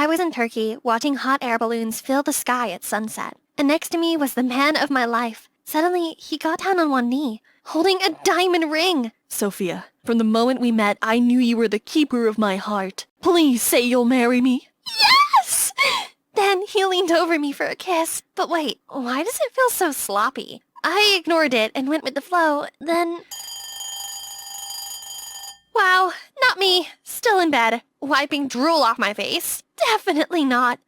I was in Turkey watching hot air balloons fill the sky at sunset, and next to me was the man of my life. Suddenly, he got down on one knee, holding a diamond ring. Sophia, from the moment we met, I knew you were the keeper of my heart. Please say you'll marry me. Yes! Then he leaned over me for a kiss. But wait, why does it feel so sloppy? I ignored it and went with the flow, then... Wow, not me. Still in bed, wiping drool off my face. Definitely not.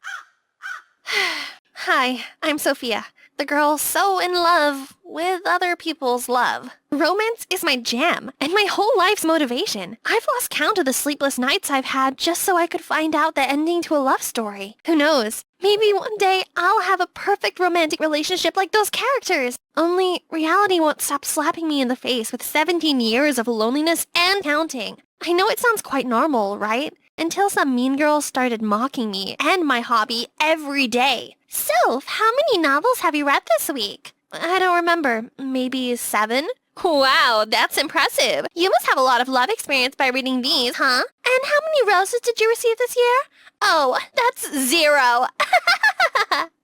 Hi, I'm Sophia, the girl so in love with other people's love. Romance is my jam, and my whole life's motivation. I've lost count of the sleepless nights I've had just so I could find out the ending to a love story. Who knows? Maybe one day I'll have a perfect romantic relationship like those characters. Only reality won't stop slapping me in the face with 17 years of loneliness and counting. I know it sounds quite normal, right? Until some mean girl started mocking me and my hobby every day. Soph, how many novels have you read this week? I don't remember. Maybe 7? Wow, that's impressive. You must have a lot of love experience by reading these, huh? And how many roses did you receive this year? Oh, that's 0.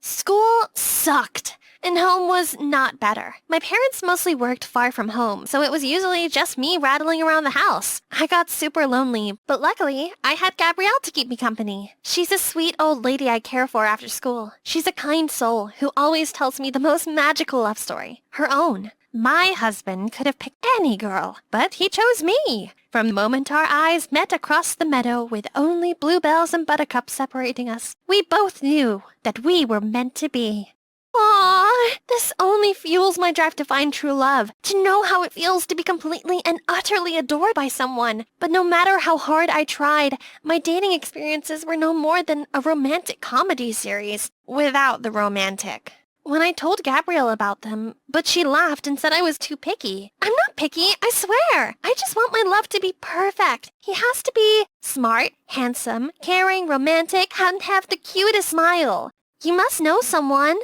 School sucked, and home was not better. My parents mostly worked far from home, so it was usually just me rattling around the house. I got super lonely, but luckily, I had Gabrielle to keep me company. She's a sweet old lady I care for after school. She's a kind soul who always tells me the most magical love story, her own. My husband could have picked any girl, but he chose me. From the moment our eyes met across the meadow with only bluebells and buttercups separating us, we both knew that we were meant to be. Aww, this only fuels my drive to find true love, to know how it feels to be completely and utterly adored by someone. But no matter how hard I tried, my dating experiences were no more than a romantic comedy series, without the romantic. When I told Gabrielle about them, but she laughed and said I was too picky. I'm not picky, I swear. I just want my love to be perfect. He has to be smart, handsome, caring, romantic, and have the cutest smile. You must know someone.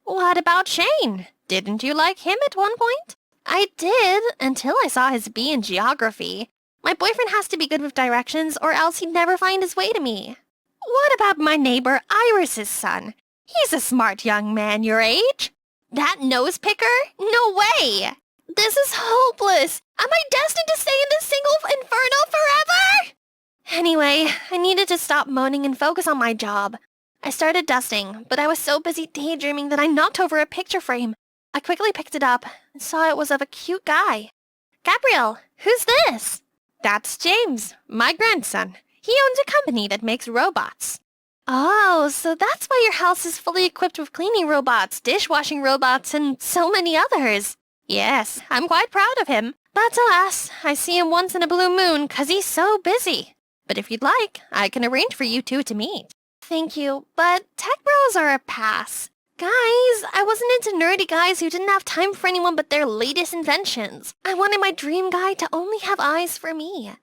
What about Shane? Didn't you like him at one point? I did, until I saw his B in geography. My boyfriend has to be good with directions or else he'd never find his way to me. What about my neighbor Iris's son? He's a smart young man your age. That nose picker? No way! This is hopeless. Am I destined to stay in this single inferno forever? Anyway, I needed to stop moaning and focus on my job. I started dusting, but I was so busy daydreaming that I knocked over a picture frame. I quickly picked it up and saw it was of a cute guy. Gabrielle, who's this? That's James, my grandson. He owns a company that makes robots. Oh, so that's why your house is fully equipped with cleaning robots, dishwashing robots, and so many others. Yes, I'm quite proud of him. But alas, I see him once in a blue moon 'cause he's so busy. But if you'd like, I can arrange for you two to meet. Thank you, but tech bros are a pass. Guys, I wasn't into nerdy guys who didn't have time for anyone but their latest inventions. I wanted my dream guy to only have eyes for me.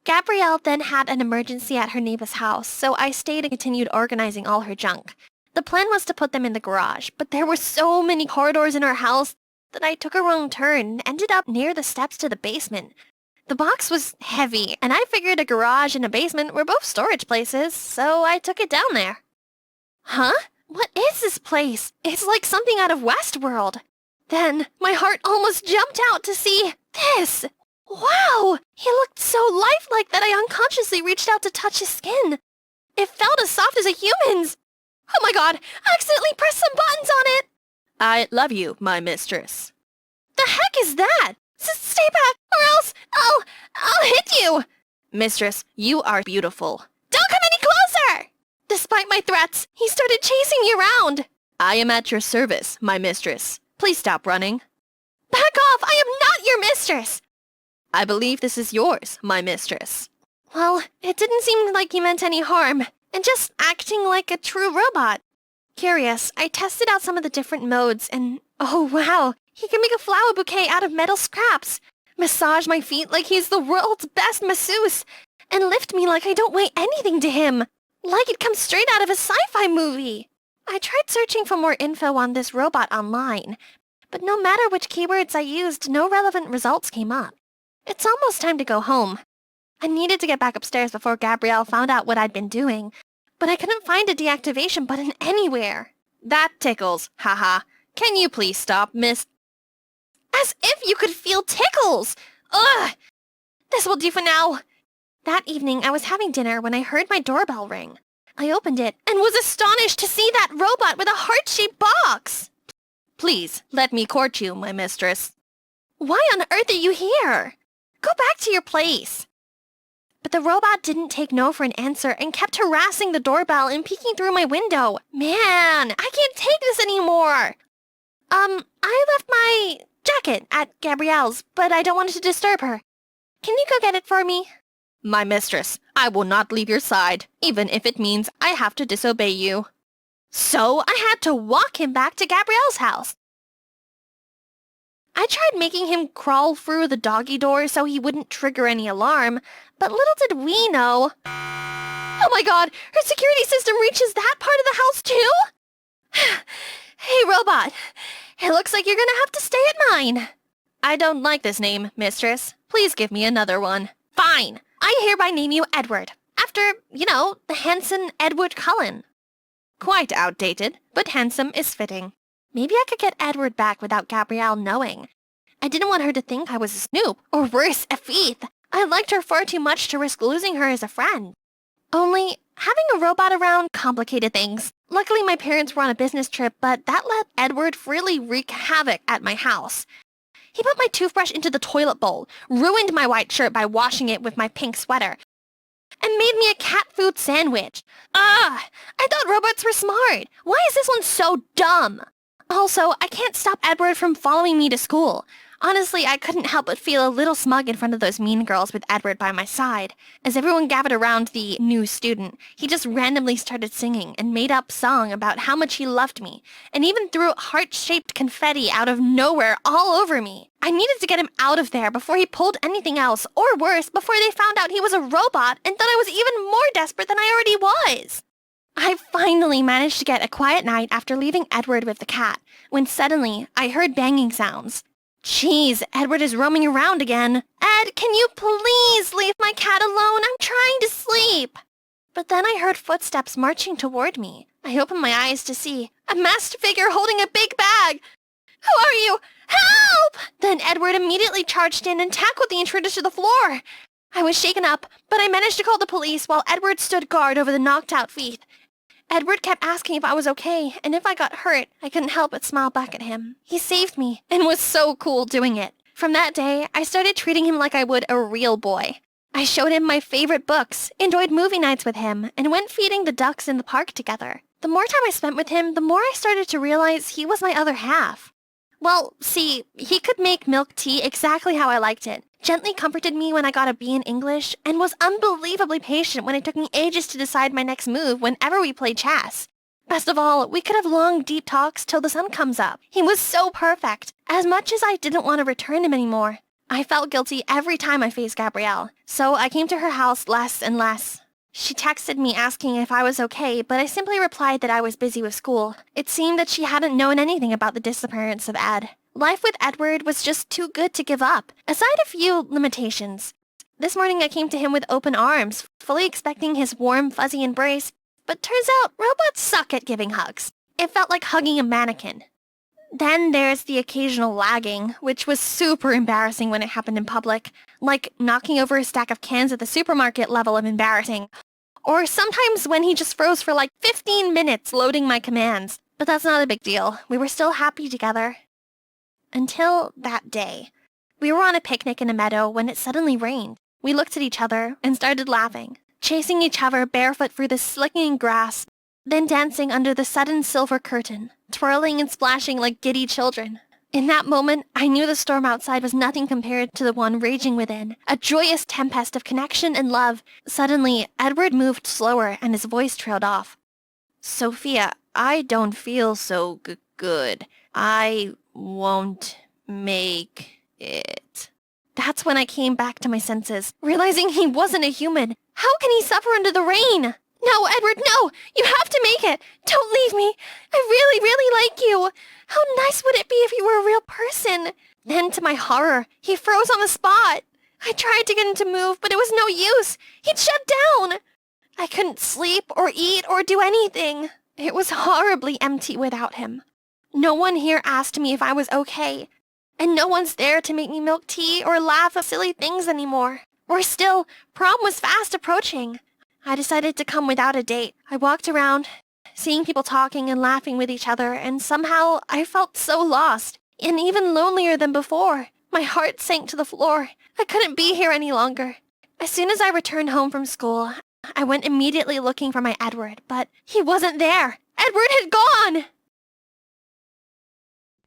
Gabrielle then had an emergency at her neighbor's house, so I stayed and continued organizing all her junk. The plan was to put them in the garage, but there were so many corridors in our house that I took a wrong turn and ended up near the steps to the basement. The box was heavy, and I figured a garage and a basement were both storage places, so I took it down there. Huh? What is this place? It's like something out of Westworld. Then my heart almost jumped out to see this. Wow! He looked so lifelike that I unconsciously reached out to touch his skin. It felt as soft as a human's. Oh my god, I accidentally pressed some buttons on it! I love you, my mistress. The heck is that? Stay back, or else I'll hit you! Mistress, you are beautiful. Don't come any closer! Despite my threats, he started chasing me around. I am at your service, my mistress. Please stop running. Back off! I am not your mistress! I believe this is yours, my mistress. Well, it didn't seem like he meant any harm, and just acting like a true robot. Curious, I tested out some of the different modes, and oh wow, he can make a flower bouquet out of metal scraps, massage my feet like he's the world's best masseuse, and lift me like I don't weigh anything to him, like it comes straight out of a sci-fi movie. I tried searching for more info on this robot online, but no matter which keywords I used, no relevant results came up. It's almost time to go home. I needed to get back upstairs before Gabrielle found out what I'd been doing, but I couldn't find a deactivation button anywhere. That tickles, haha. Can you please stop, miss? As if you could feel tickles! Ugh! This will do for now. That evening, I was having dinner when I heard my doorbell ring. I opened it and was astonished to see that robot with a heart-shaped box. Please, let me court you, my mistress. Why on earth are you here? Go back to your place. But the robot didn't take no for an answer and kept harassing the doorbell and peeking through my window. Man, I can't take this anymore. I left my jacket at Gabrielle's, but I don't want to disturb her. Can you go get it for me? My mistress, I will not leave your side, even if it means I have to disobey you. So I had to walk him back to Gabrielle's house. I tried making him crawl through the doggy door so he wouldn't trigger any alarm, but little did we know. Oh my god, her security system reaches that part of the house too? Hey, robot, it looks like you're gonna have to stay at mine. I don't like this name, mistress. Please give me another one. Fine, I hereby name you Edward, after, the handsome Edward Cullen. Quite outdated, but handsome is fitting. Maybe I could get Edward back without Gabrielle knowing. I didn't want her to think I was a snoop, or worse, a thief. I liked her far too much to risk losing her as a friend. Only, having a robot around complicated things. Luckily, my parents were on a business trip, but that let Edward freely wreak havoc at my house. He put my toothbrush into the toilet bowl, ruined my white shirt by washing it with my pink sweater, and made me a cat food sandwich. I thought robots were smart. Why is this one so dumb? Also, I can't stop Edward from following me to school. Honestly, I couldn't help but feel a little smug in front of those mean girls with Edward by my side. As everyone gathered around the new student, he just randomly started singing and made up song about how much he loved me, and even threw heart-shaped confetti out of nowhere all over me. I needed to get him out of there before he pulled anything else, or worse, before they found out he was a robot and thought I was even more desperate than I already was. I finally managed to get a quiet night after leaving Edward with the cat, when suddenly I heard banging sounds. Jeez, Edward is roaming around again. Ed, can you please leave my cat alone? I'm trying to sleep. But then I heard footsteps marching toward me. I opened my eyes to see a masked figure holding a big bag. Who are you? Help! Then Edward immediately charged in and tackled the intruder to the floor. I was shaken up, but I managed to call the police while Edward stood guard over the knocked-out thief. Edward kept asking if I was okay, and if I got hurt, I couldn't help but smile back at him. He saved me, and was so cool doing it. From that day, I started treating him like I would a real boy. I showed him my favorite books, enjoyed movie nights with him, and went feeding the ducks in the park together. The more time I spent with him, the more I started to realize he was my other half. Well, see, he could make milk tea exactly how I liked it, gently comforted me when I got a B in English, and was unbelievably patient when it took me ages to decide my next move whenever we played chess. Best of all, we could have long, deep talks till the sun comes up. He was so perfect. As much as I didn't want to return him anymore, I felt guilty every time I faced Gabrielle, so I came to her house less and less. She texted me asking if I was okay, but I simply replied that I was busy with school. It seemed that she hadn't known anything about the disappearance of Ed. Life with Edward was just too good to give up, aside a few limitations. This morning I came to him with open arms, fully expecting his warm, fuzzy embrace, but turns out robots suck at giving hugs. It felt like hugging a mannequin. Then there's the occasional lagging, which was super embarrassing when it happened in public, like knocking over a stack of cans at the supermarket level of embarrassing. Or sometimes when he just froze for like 15 minutes loading my commands. But that's not a big deal. We were still happy together. Until that day. We were on a picnic in a meadow when it suddenly rained. We looked at each other and started laughing, chasing each other barefoot through the slicking grass, then dancing under the sudden silver curtain, twirling and splashing like giddy children. In that moment, I knew the storm outside was nothing compared to the one raging within, a joyous tempest of connection and love. Suddenly, Edward moved slower and his voice trailed off. Sophia, I don't feel so good. I won't make it. That's when I came back to my senses, realizing he wasn't a human. How can he suffer under the rain? No, Edward, no! You have to make it! Don't leave me! I really, really like you! How nice would it be if you were a real person? Then, to my horror, he froze on the spot. I tried to get him to move, but it was no use. He'd shut down. I couldn't sleep or eat or do anything. It was horribly empty without him. No one here asked me if I was okay, and no one's there to make me milk tea or laugh at silly things anymore. Worse still, prom was fast approaching. I decided to come without a date. I walked around, seeing people talking and laughing with each other, and somehow I felt so lost, and even lonelier than before. My heart sank to the floor. I couldn't be here any longer. As soon as I returned home from school, I went immediately looking for my Edward, but he wasn't there. Edward had gone!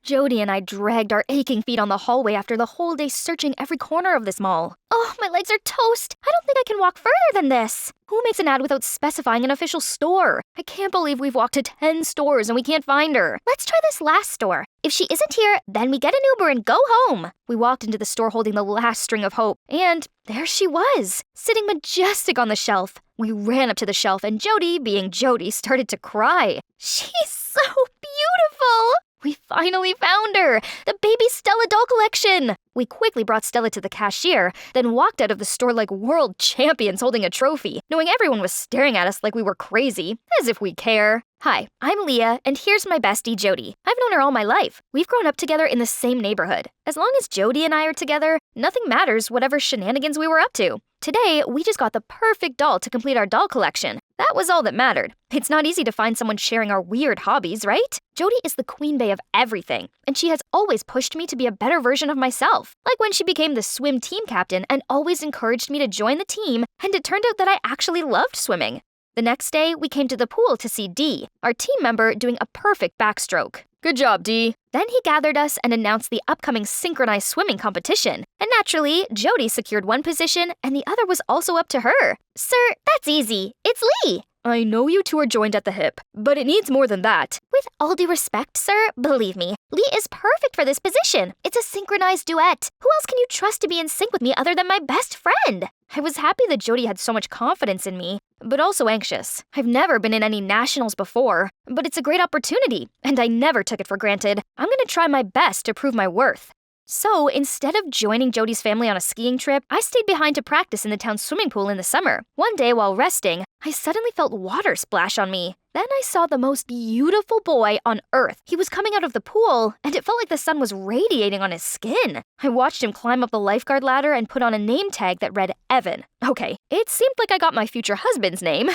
Jody and I dragged our aching feet on the hallway after the whole day searching every corner of this mall. Oh, my legs are toast. I don't think I can walk further than this. Who makes an ad without specifying an official store? I can't believe we've walked to 10 stores and we can't find her. Let's try this last store. If she isn't here, then we get an Uber and go home. We walked into the store holding the last string of hope, and there she was, sitting majestic on the shelf. We ran up to the shelf and Jody, being Jody, started to cry. She's so beautiful! We finally found her! The baby Stella doll collection! We quickly brought Stella to the cashier, then walked out of the store like world champions holding a trophy, knowing everyone was staring at us like we were crazy, as if we care. Hi, I'm Leah, and here's my bestie, Jody. I've known her all my life. We've grown up together in the same neighborhood. As long as Jody and I are together, nothing matters whatever shenanigans we were up to. Today, we just got the perfect doll to complete our doll collection. That was all that mattered. It's not easy to find someone sharing our weird hobbies, right? Jody is the queen bee of everything, and she has always pushed me to be a better version of myself. Like when she became the swim team captain and always encouraged me to join the team, and it turned out that I actually loved swimming. The next day, we came to the pool to see Dee, our team member, doing a perfect backstroke. Good job, Dee. Then he gathered us and announced the upcoming synchronized swimming competition. And naturally, Jody secured one position and the other was also up to her. Sir, that's easy. It's Lee. I know you two are joined at the hip, but it needs more than that. With all due respect, sir, believe me, Lee is perfect for this position. It's a synchronized duet. Who else can you trust to be in sync with me other than my best friend? I was happy that Jody had so much confidence in me, but also anxious. I've never been in any nationals before, but it's a great opportunity, and I never took it for granted. I'm gonna try my best to prove my worth. So, instead of joining Jody's family on a skiing trip, I stayed behind to practice in the town's swimming pool in the summer. One day while resting, I suddenly felt water splash on me. Then I saw the most beautiful boy on earth. He was coming out of the pool, and it felt like the sun was radiating on his skin. I watched him climb up the lifeguard ladder and put on a name tag that read Evan. Okay, it seemed like I got my future husband's name.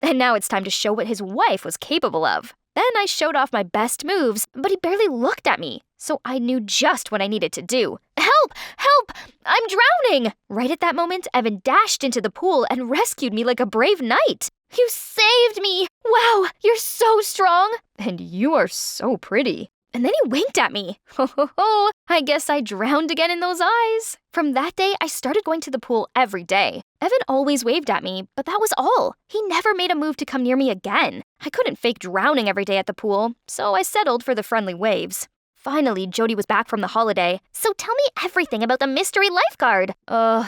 And now it's time to show what his wife was capable of. Then I showed off my best moves, but he barely looked at me, so I knew just what I needed to do. Help! Help! I'm drowning! Right at that moment, Evan dashed into the pool and rescued me like a brave knight. You saved me! Wow, you're so strong! And you are so pretty. And then he winked at me. Ho ho ho, I guess I drowned again in those eyes. From that day, I started going to the pool every day. Evan always waved at me, but that was all. He never made a move to come near me again. I couldn't fake drowning every day at the pool, so I settled for the friendly waves. Finally, Jody was back from the holiday. So tell me everything about the mystery lifeguard.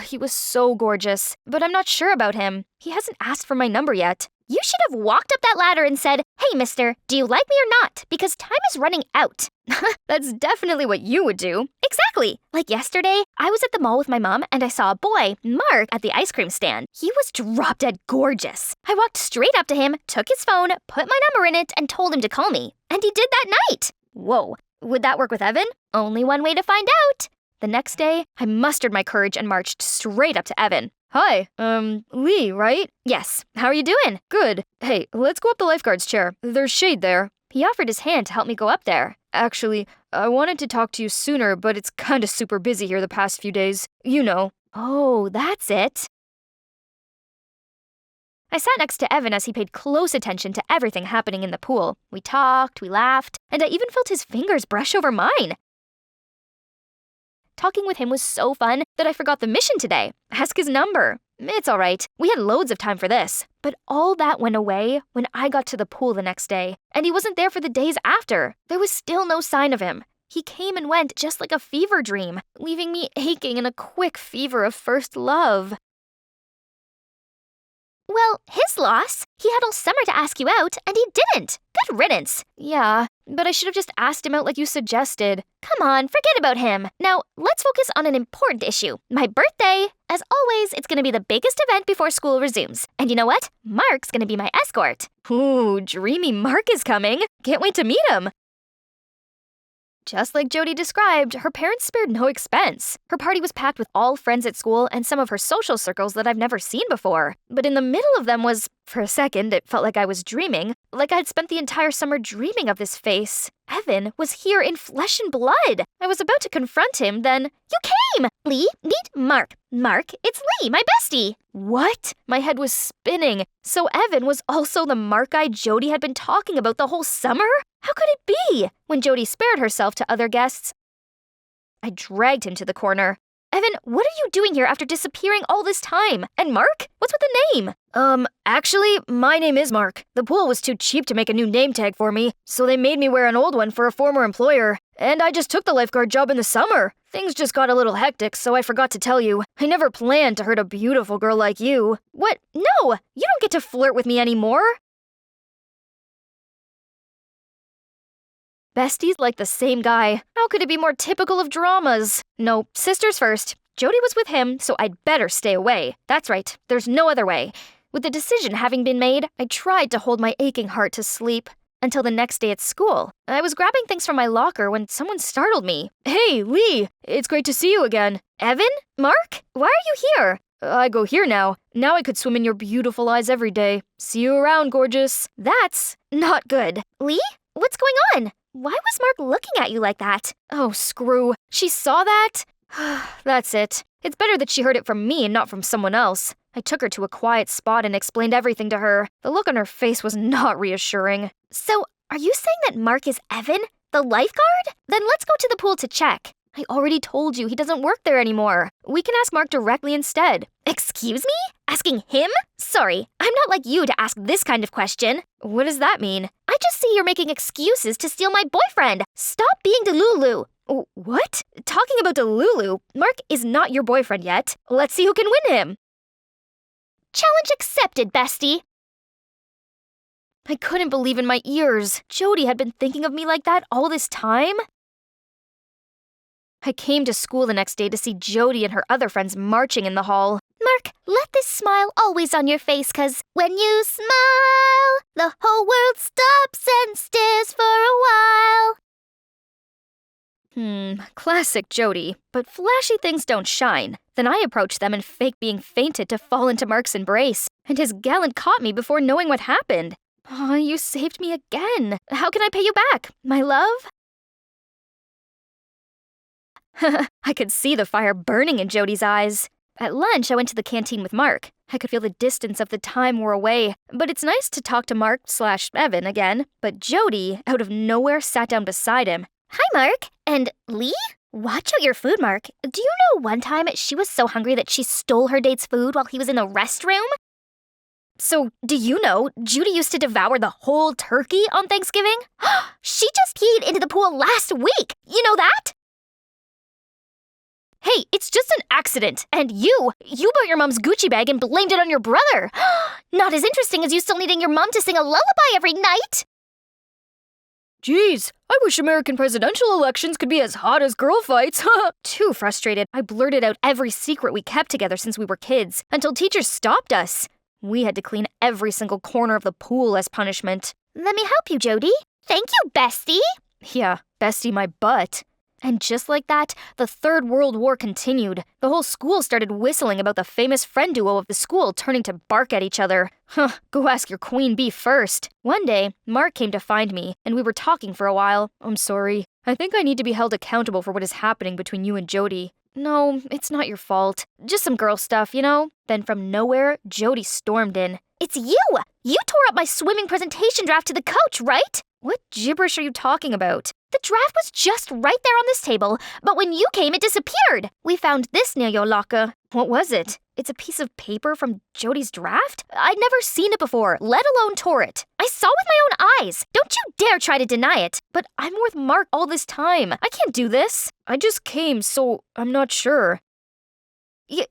He was so gorgeous, but I'm not sure about him. He hasn't asked for my number yet. You should have walked up that ladder and said, "Hey, mister, do you like me or not? Because time is running out." That's definitely what you would do. Exactly. Like yesterday, I was at the mall with my mom and I saw a boy, Mark, at the ice cream stand. He was drop-dead gorgeous. I walked straight up to him, took his phone, put my number in it, and told him to call me. And he did that night. Whoa. Would that work with Evan? Only one way to find out. The next day, I mustered my courage and marched straight up to Evan. Hi, Lee, right? Yes. How are you doing? Good. Hey, let's go up the lifeguard's chair. There's shade there. He offered his hand to help me go up there. Actually, I wanted to talk to you sooner, but it's kinda super busy here the past few days. You know. Oh, that's it. I sat next to Evan as he paid close attention to everything happening in the pool. We talked, we laughed, and I even felt his fingers brush over mine. Talking with him was so fun that I forgot the mission today. Ask his number. It's all right. We had loads of time for this. But all that went away when I got to the pool the next day, and he wasn't there for the days after. There was still no sign of him. He came and went just like a fever dream, leaving me aching in a quick fever of first love. Well, his loss. He had all summer to ask you out, and he didn't. Good riddance. Yeah, but I should have just asked him out like you suggested. Come on, forget about him. Now, let's focus on an important issue. My birthday. As always, it's gonna be the biggest event before school resumes. And you know what? Mark's gonna be my escort. Ooh, dreamy Mark is coming. Can't wait to meet him. Just like Jody described, her parents spared no expense. Her party was packed with all friends at school and some of her social circles that I've never seen before. But in the middle of them was, for a second, it felt like I was dreaming, like I'd spent the entire summer dreaming of this face. Evan was here in flesh and blood. I was about to confront him, then, you came! Lee, meet Mark. Mark, it's Lee, my bestie. What? My head was spinning. So Evan was also the Mark guy Jody had been talking about the whole summer? How could it be? When Jody spared herself to other guests, I dragged him to the corner. Evan, what are you doing here after disappearing all this time? And Mark? What's with the name? Actually, my name is Mark. The pool was too cheap to make a new name tag for me, so they made me wear an old one for a former employer. And I just took the lifeguard job in the summer. Things just got a little hectic, so I forgot to tell you. I never planned to hurt a beautiful girl like you. What? No! You don't get to flirt with me anymore! Besties like the same guy. How could it be more typical of dramas? No, sisters first. Jody was with him, so I'd better stay away. That's right, there's no other way. With the decision having been made, I tried to hold my aching heart to sleep. Until the next day at school. I was grabbing things from my locker when someone startled me. Hey, Lee! It's great to see you again. Evan? Mark? Why are you here? I go here now. Now I could swim in your beautiful eyes every day. See you around, gorgeous. That's not good. Lee? What's going on? Why was Mark looking at you like that? Oh, screw. She saw that? That's it. It's better that she heard it from me and not from someone else. I took her to a quiet spot and explained everything to her. The look on her face was not reassuring. So, are you saying that Mark is Evan, the lifeguard? Then let's go to the pool to check. I already told you he doesn't work there anymore. We can ask Mark directly instead. Excuse me? Asking him? Sorry, I'm not like you to ask this kind of question. What does that mean? I just see you're making excuses to steal my boyfriend. Stop being Delulu. What? Talking about Delulu, Mark is not your boyfriend yet. Let's see who can win him. Challenge accepted, bestie. I couldn't believe in my ears. Jody had been thinking of me like that all this time? I came to school the next day to see Jody and her other friends marching in the hall. Mark, let this smile always on your face, 'cause when you smile, the whole world stops and stares for a while. Classic Jody. But flashy things don't shine. Then I approached them and faked being fainted to fall into Mark's embrace. And his gallant caught me before knowing what happened. Oh, you saved me again. How can I pay you back, my love? I could see the fire burning in Jody's eyes. At lunch, I went to the canteen with Mark. I could feel the distance of the time wore away, but it's nice to talk to Mark/Evan again. But Jody, out of nowhere, sat down beside him. Hi, Mark. And Lee? Watch out your food, Mark. Do you know one time she was so hungry that she stole her date's food while he was in the restroom? So, do you know, Judy used to devour the whole turkey on Thanksgiving? She just peed into the pool last week. You know that? Hey, it's just an accident. And you bought your mom's Gucci bag and blamed it on your brother. Not as interesting as you still needing your mom to sing a lullaby every night. Geez, I wish American presidential elections could be as hot as girl fights. Too frustrated, I blurted out every secret we kept together since we were kids, until teachers stopped us. We had to clean every single corner of the pool as punishment. Let me help you, Jody. Thank you, bestie. Yeah, bestie my butt. And just like that, the Third World War continued. The whole school started whistling about the famous friend duo of the school turning to bark at each other. Go ask your queen bee first. One day, Mark came to find me, and we were talking for a while. I'm sorry. I think I need to be held accountable for what is happening between you and Jody. No, it's not your fault. Just some girl stuff, you know? Then from nowhere, Jody stormed in. It's you! You tore up my swimming presentation draft to the coach, right? What gibberish are you talking about? The draft was just right there on this table, but when you came, it disappeared. We found this near your locker. What was it? It's a piece of paper from Jody's draft? I'd never seen it before, let alone tore it. I saw with my own eyes. Don't you dare try to deny it. But I'm with Mark all this time. I can't do this. I just came, so I'm not sure. You,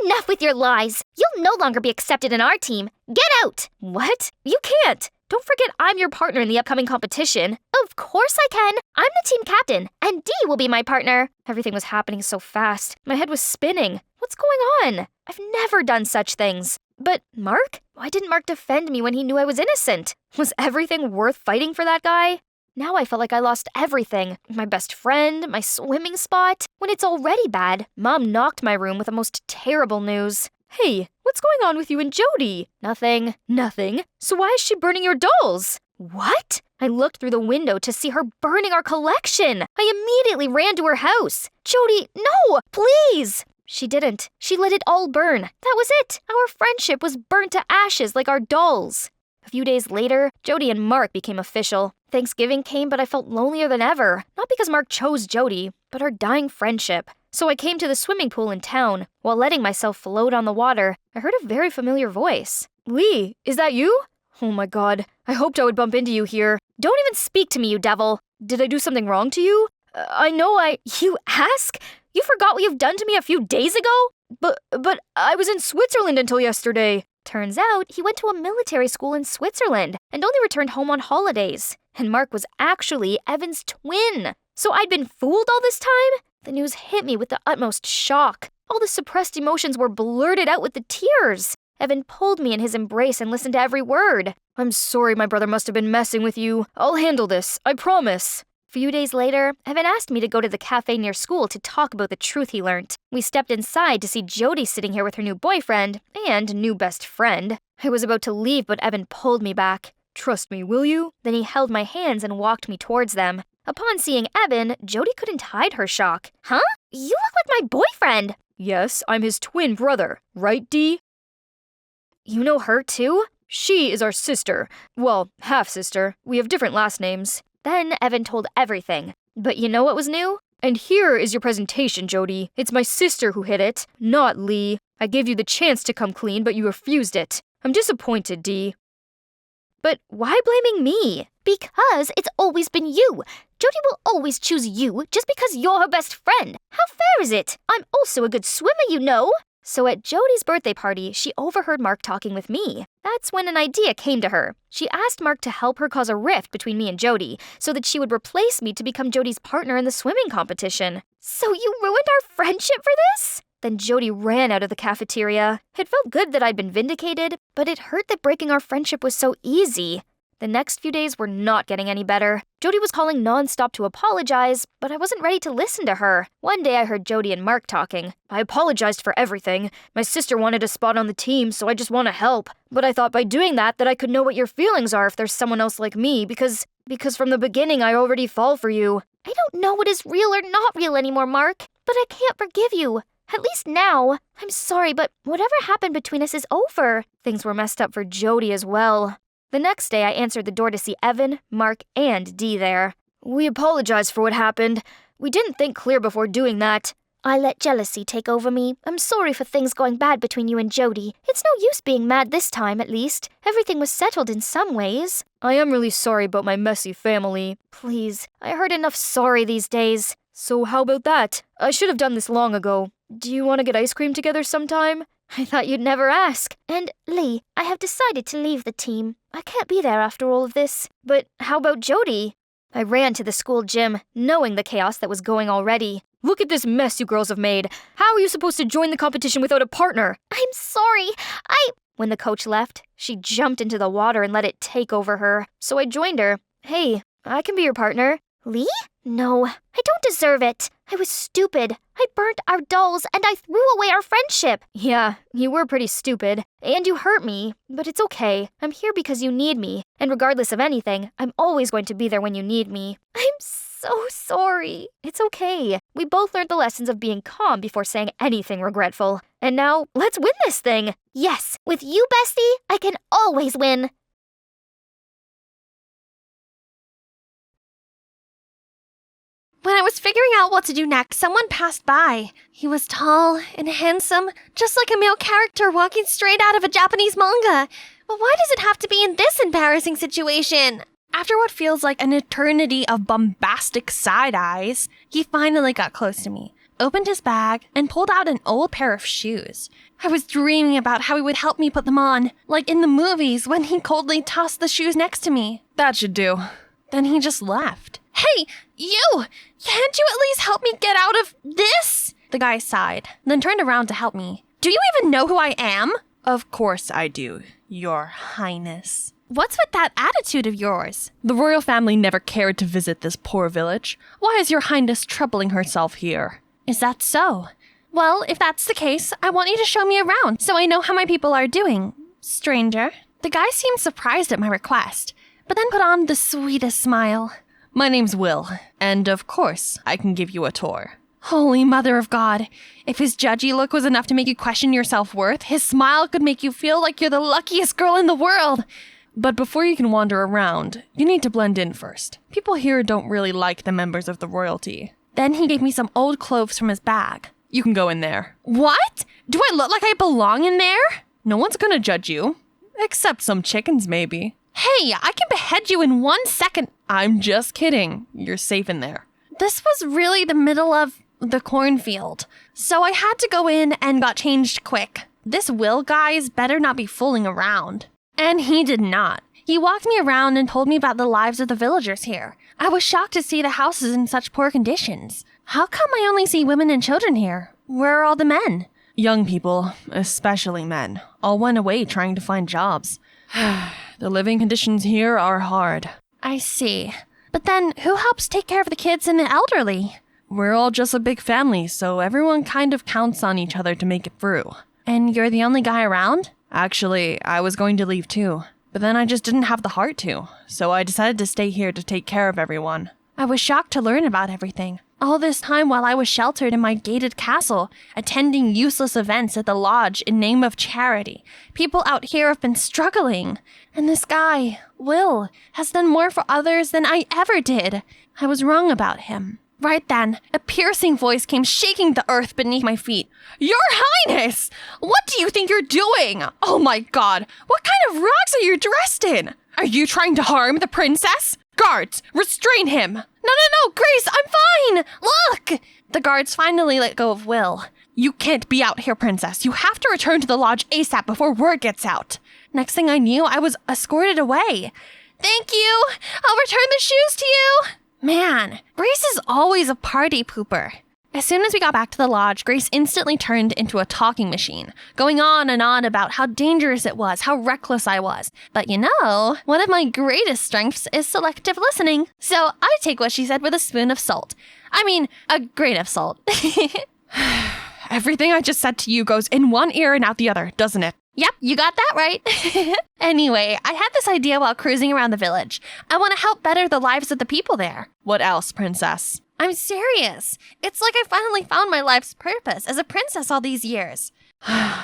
enough with your lies. You'll no longer be accepted in our team. Get out! What? You can't! Don't forget I'm your partner in the upcoming competition. Of course I can! I'm the team captain, and Dee will be my partner. Everything was happening so fast. My head was spinning. What's going on? I've never done such things. But Mark? Why didn't Mark defend me when he knew I was innocent? Was everything worth fighting for that guy? Now I felt like I lost everything. My best friend, my swimming spot. When it's already bad, Mom knocked my room with the most terrible news. Hey, what's going on with you and Jody? Nothing. Nothing? So why is she burning your dolls? What? I looked through the window to see her burning our collection. I immediately ran to her house. Jody, no, please! She didn't. She let it all burn. That was it. Our friendship was burnt to ashes like our dolls. A few days later, Jody and Mark became official. Thanksgiving came, but I felt lonelier than ever. Not because Mark chose Jody, but our dying friendship. So I came to the swimming pool in town. While letting myself float on the water, I heard a very familiar voice. Lee, is that you? Oh my god, I hoped I would bump into you here. Don't even speak to me, you devil. Did I do something wrong to you? You ask? You forgot what you've done to me a few days ago? But I was in Switzerland until yesterday. Turns out he went to a military school in Switzerland and only returned home on holidays. And Mark was actually Evan's twin. So I'd been fooled all this time? The news hit me with the utmost shock. All the suppressed emotions were blurted out with the tears. Evan pulled me in his embrace and listened to every word. I'm sorry my brother must have been messing with you. I'll handle this, I promise. A few days later, Evan asked me to go to the cafe near school to talk about the truth he learned. We stepped inside to see Jody sitting here with her new boyfriend and new best friend. I was about to leave, but Evan pulled me back. Trust me, will you? Then he held my hands and walked me towards them. Upon seeing Evan, Jody couldn't hide her shock. Huh? You look like my boyfriend! Yes, I'm his twin brother. Right, Dee? You know her too? She is our sister. Well, half-sister. We have different last names. Then Evan told everything. But you know what was new? And here is your presentation, Jody. It's my sister who hid it, not Lee. I gave you the chance to come clean, but you refused it. I'm disappointed, Dee. But why blaming me? Because it's always been you. Jody will always choose you just because you're her best friend. How fair is it? I'm also a good swimmer, you know. So at Jody's birthday party, she overheard Mark talking with me. That's when an idea came to her. She asked Mark to help her cause a rift between me and Jody so that she would replace me to become Jody's partner in the swimming competition. So you ruined our friendship for this? Then Jody ran out of the cafeteria. It felt good that I'd been vindicated, but it hurt that breaking our friendship was so easy. The next few days were not getting any better. Jody was calling nonstop to apologize, but I wasn't ready to listen to her. One day I heard Jody and Mark talking. I apologized for everything. My sister wanted a spot on the team, so I just want to help. But I thought by doing that I could know what your feelings are if there's someone else like me, because from the beginning I already fall for you. I don't know what is real or not real anymore, Mark, but I can't forgive you. At least now. I'm sorry, but whatever happened between us is over. Things were messed up for Jody as well. The next day, I answered the door to see Evan, Mark, and Dee there. We apologize for what happened. We didn't think clear before doing that. I let jealousy take over me. I'm sorry for things going bad between you and Jody. It's no use being mad this time, at least. Everything was settled in some ways. I am really sorry about my messy family. Please, I heard enough sorry these days. So how about that? I should have done this long ago. Do you want to get ice cream together sometime? I thought you'd never ask. And, Lee, I have decided to leave the team. I can't be there after all of this. But how about Jody? I ran to the school gym, knowing the chaos that was going already. Look at this mess you girls have made. How are you supposed to join the competition without a partner? I'm sorry. When the coach left, she jumped into the water and let it take over her. So I joined her. Hey, I can be your partner. Lee? No, I don't deserve it. I was stupid. I burnt our dolls and I threw away our friendship. Yeah, you were pretty stupid. And you hurt me. But it's okay. I'm here because you need me. And regardless of anything, I'm always going to be there when you need me. I'm so sorry. It's okay. We both learned the lessons of being calm before saying anything regretful. And now, let's win this thing. Yes, with you, bestie, I can always win. When I was figuring out what to do next, someone passed by. He was tall and handsome, just like a male character walking straight out of a Japanese manga. But why does it have to be in this embarrassing situation? After what feels like an eternity of bombastic side eyes, he finally got close to me. opened his bag, and pulled out an old pair of shoes. I was dreaming about how he would help me put them on, like in the movies when he coldly tossed the shoes next to me. That should do. Then he just left. Hey, you! Can't you at least help me get out of this? The guy sighed, then turned around to help me. Do you even know who I am? Of course I do, Your Highness. What's with that attitude of yours? The royal family never cared to visit this poor village. Why is Your Highness troubling herself here? Is that so? Well, if that's the case, I want you to show me around so I know how my people are doing, stranger. The guy seemed surprised at my request, but then put on the sweetest smile. My name's Will, and of course, I can give you a tour. Holy Mother of God, if his judgy look was enough to make you question your self-worth, his smile could make you feel like you're the luckiest girl in the world. But before you can wander around, you need to blend in first. People here don't really like the members of the royalty. Then he gave me some old clothes from his bag. You can go in there. What? Do I look like I belong in there? No one's gonna judge you. Except some chickens, maybe. Hey, I can behead you in 1 second. I'm just kidding. You're safe in there. This was really the middle of the cornfield, so I had to go in and got changed quick. This Will guy's better not be fooling around. And he did not. He walked me around and told me about the lives of the villagers here. I was shocked to see the houses in such poor conditions. How come I only see women and children here? Where are all the men? Young people, especially men, all went away trying to find jobs. The living conditions here are hard. I see. But then, who helps take care of the kids and the elderly? We're all just a big family, so everyone kind of counts on each other to make it through. And you're the only guy around? Actually, I was going to leave too, but then I just didn't have the heart to, so I decided to stay here to take care of everyone. I was shocked to learn about everything. All this time while I was sheltered in my gated castle, attending useless events at the lodge in name of charity. People out here have been struggling. And this guy, Will, has done more for others than I ever did. I was wrong about him. Right then, a piercing voice came shaking the earth beneath my feet. Your Highness! What do you think you're doing? Oh my god, what kind of rags are you dressed in? Are you trying to harm the princess? Guards, restrain him! No, Grace, I'm fine! Look! The guards finally let go of Will. You can't be out here, princess. You have to return to the lodge ASAP before word gets out. Next thing I knew, I was escorted away. Thank you! I'll return the shoes to you! Man, Grace is always a party pooper. As soon as we got back to the lodge, Grace instantly turned into a talking machine, going on and on about how dangerous it was, how reckless I was. But you know, one of my greatest strengths is selective listening. So I take what she said with a spoon of salt. I mean, a grain of salt. Everything I just said to you goes in one ear and out the other, doesn't it? Yep, you got that right. Anyway, I had this idea while cruising around the village. I want to help better the lives of the people there. What else, princess? I'm serious. It's like I finally found my life's purpose as a princess all these years.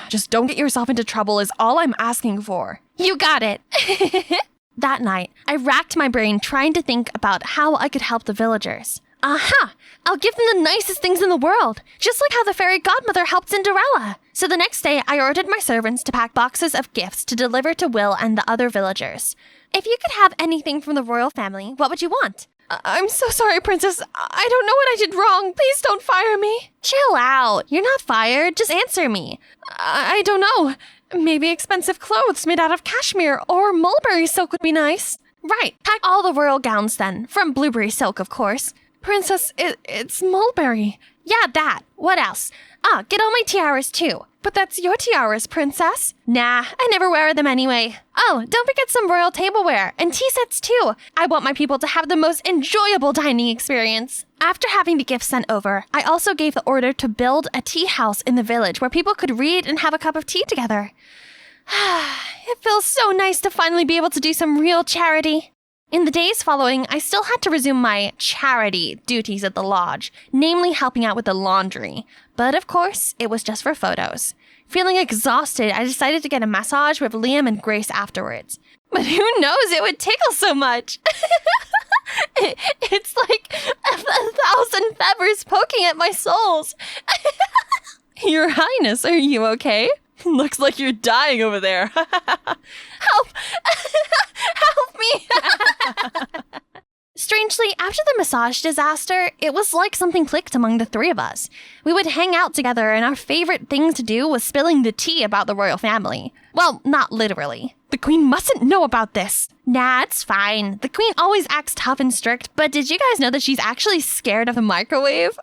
Just don't get yourself into trouble is all I'm asking for. You got it. That night, I racked my brain trying to think about how I could help the villagers. Aha! I'll give them the nicest things in the world, just like how the fairy godmother helped Cinderella. So the next day, I ordered my servants to pack boxes of gifts to deliver to Will and the other villagers. If you could have anything from the royal family, what would you want? I'm so sorry, princess. I don't know what I did wrong. Please don't fire me. Chill out. You're not fired. Just answer me. I don't know. Maybe expensive clothes made out of cashmere or mulberry silk would be nice. Right. Pack all the royal gowns then. From blueberry silk, of course. Princess, it's mulberry. Yeah, that. What else? Get all my tiaras too. But that's your tiaras, princess. Nah, I never wear them anyway. Oh, don't forget some royal tableware and tea sets too. I want my people to have the most enjoyable dining experience. After having the gifts sent over, I also gave the order to build a tea house in the village where people could read and have a cup of tea together. It feels so nice to finally be able to do some real charity. In the days following, I still had to resume my charity duties at the lodge, namely helping out with the laundry. But of course, it was just for photos. Feeling exhausted, I decided to get a massage with Liam and Grace afterwards. But who knows, it would tickle so much. It's like 1,000 feathers poking at my soles. Your Highness, are you okay? Looks like you're dying over there. Help! Help me! Stranger Eventually, after the massage disaster, it was like something clicked among the three of us. We would hang out together, and our favorite thing to do was spilling the tea about the royal family. Well, not literally. The queen mustn't know about this. Nah, it's fine. The queen always acts tough and strict, but did you guys know that she's actually scared of the microwave?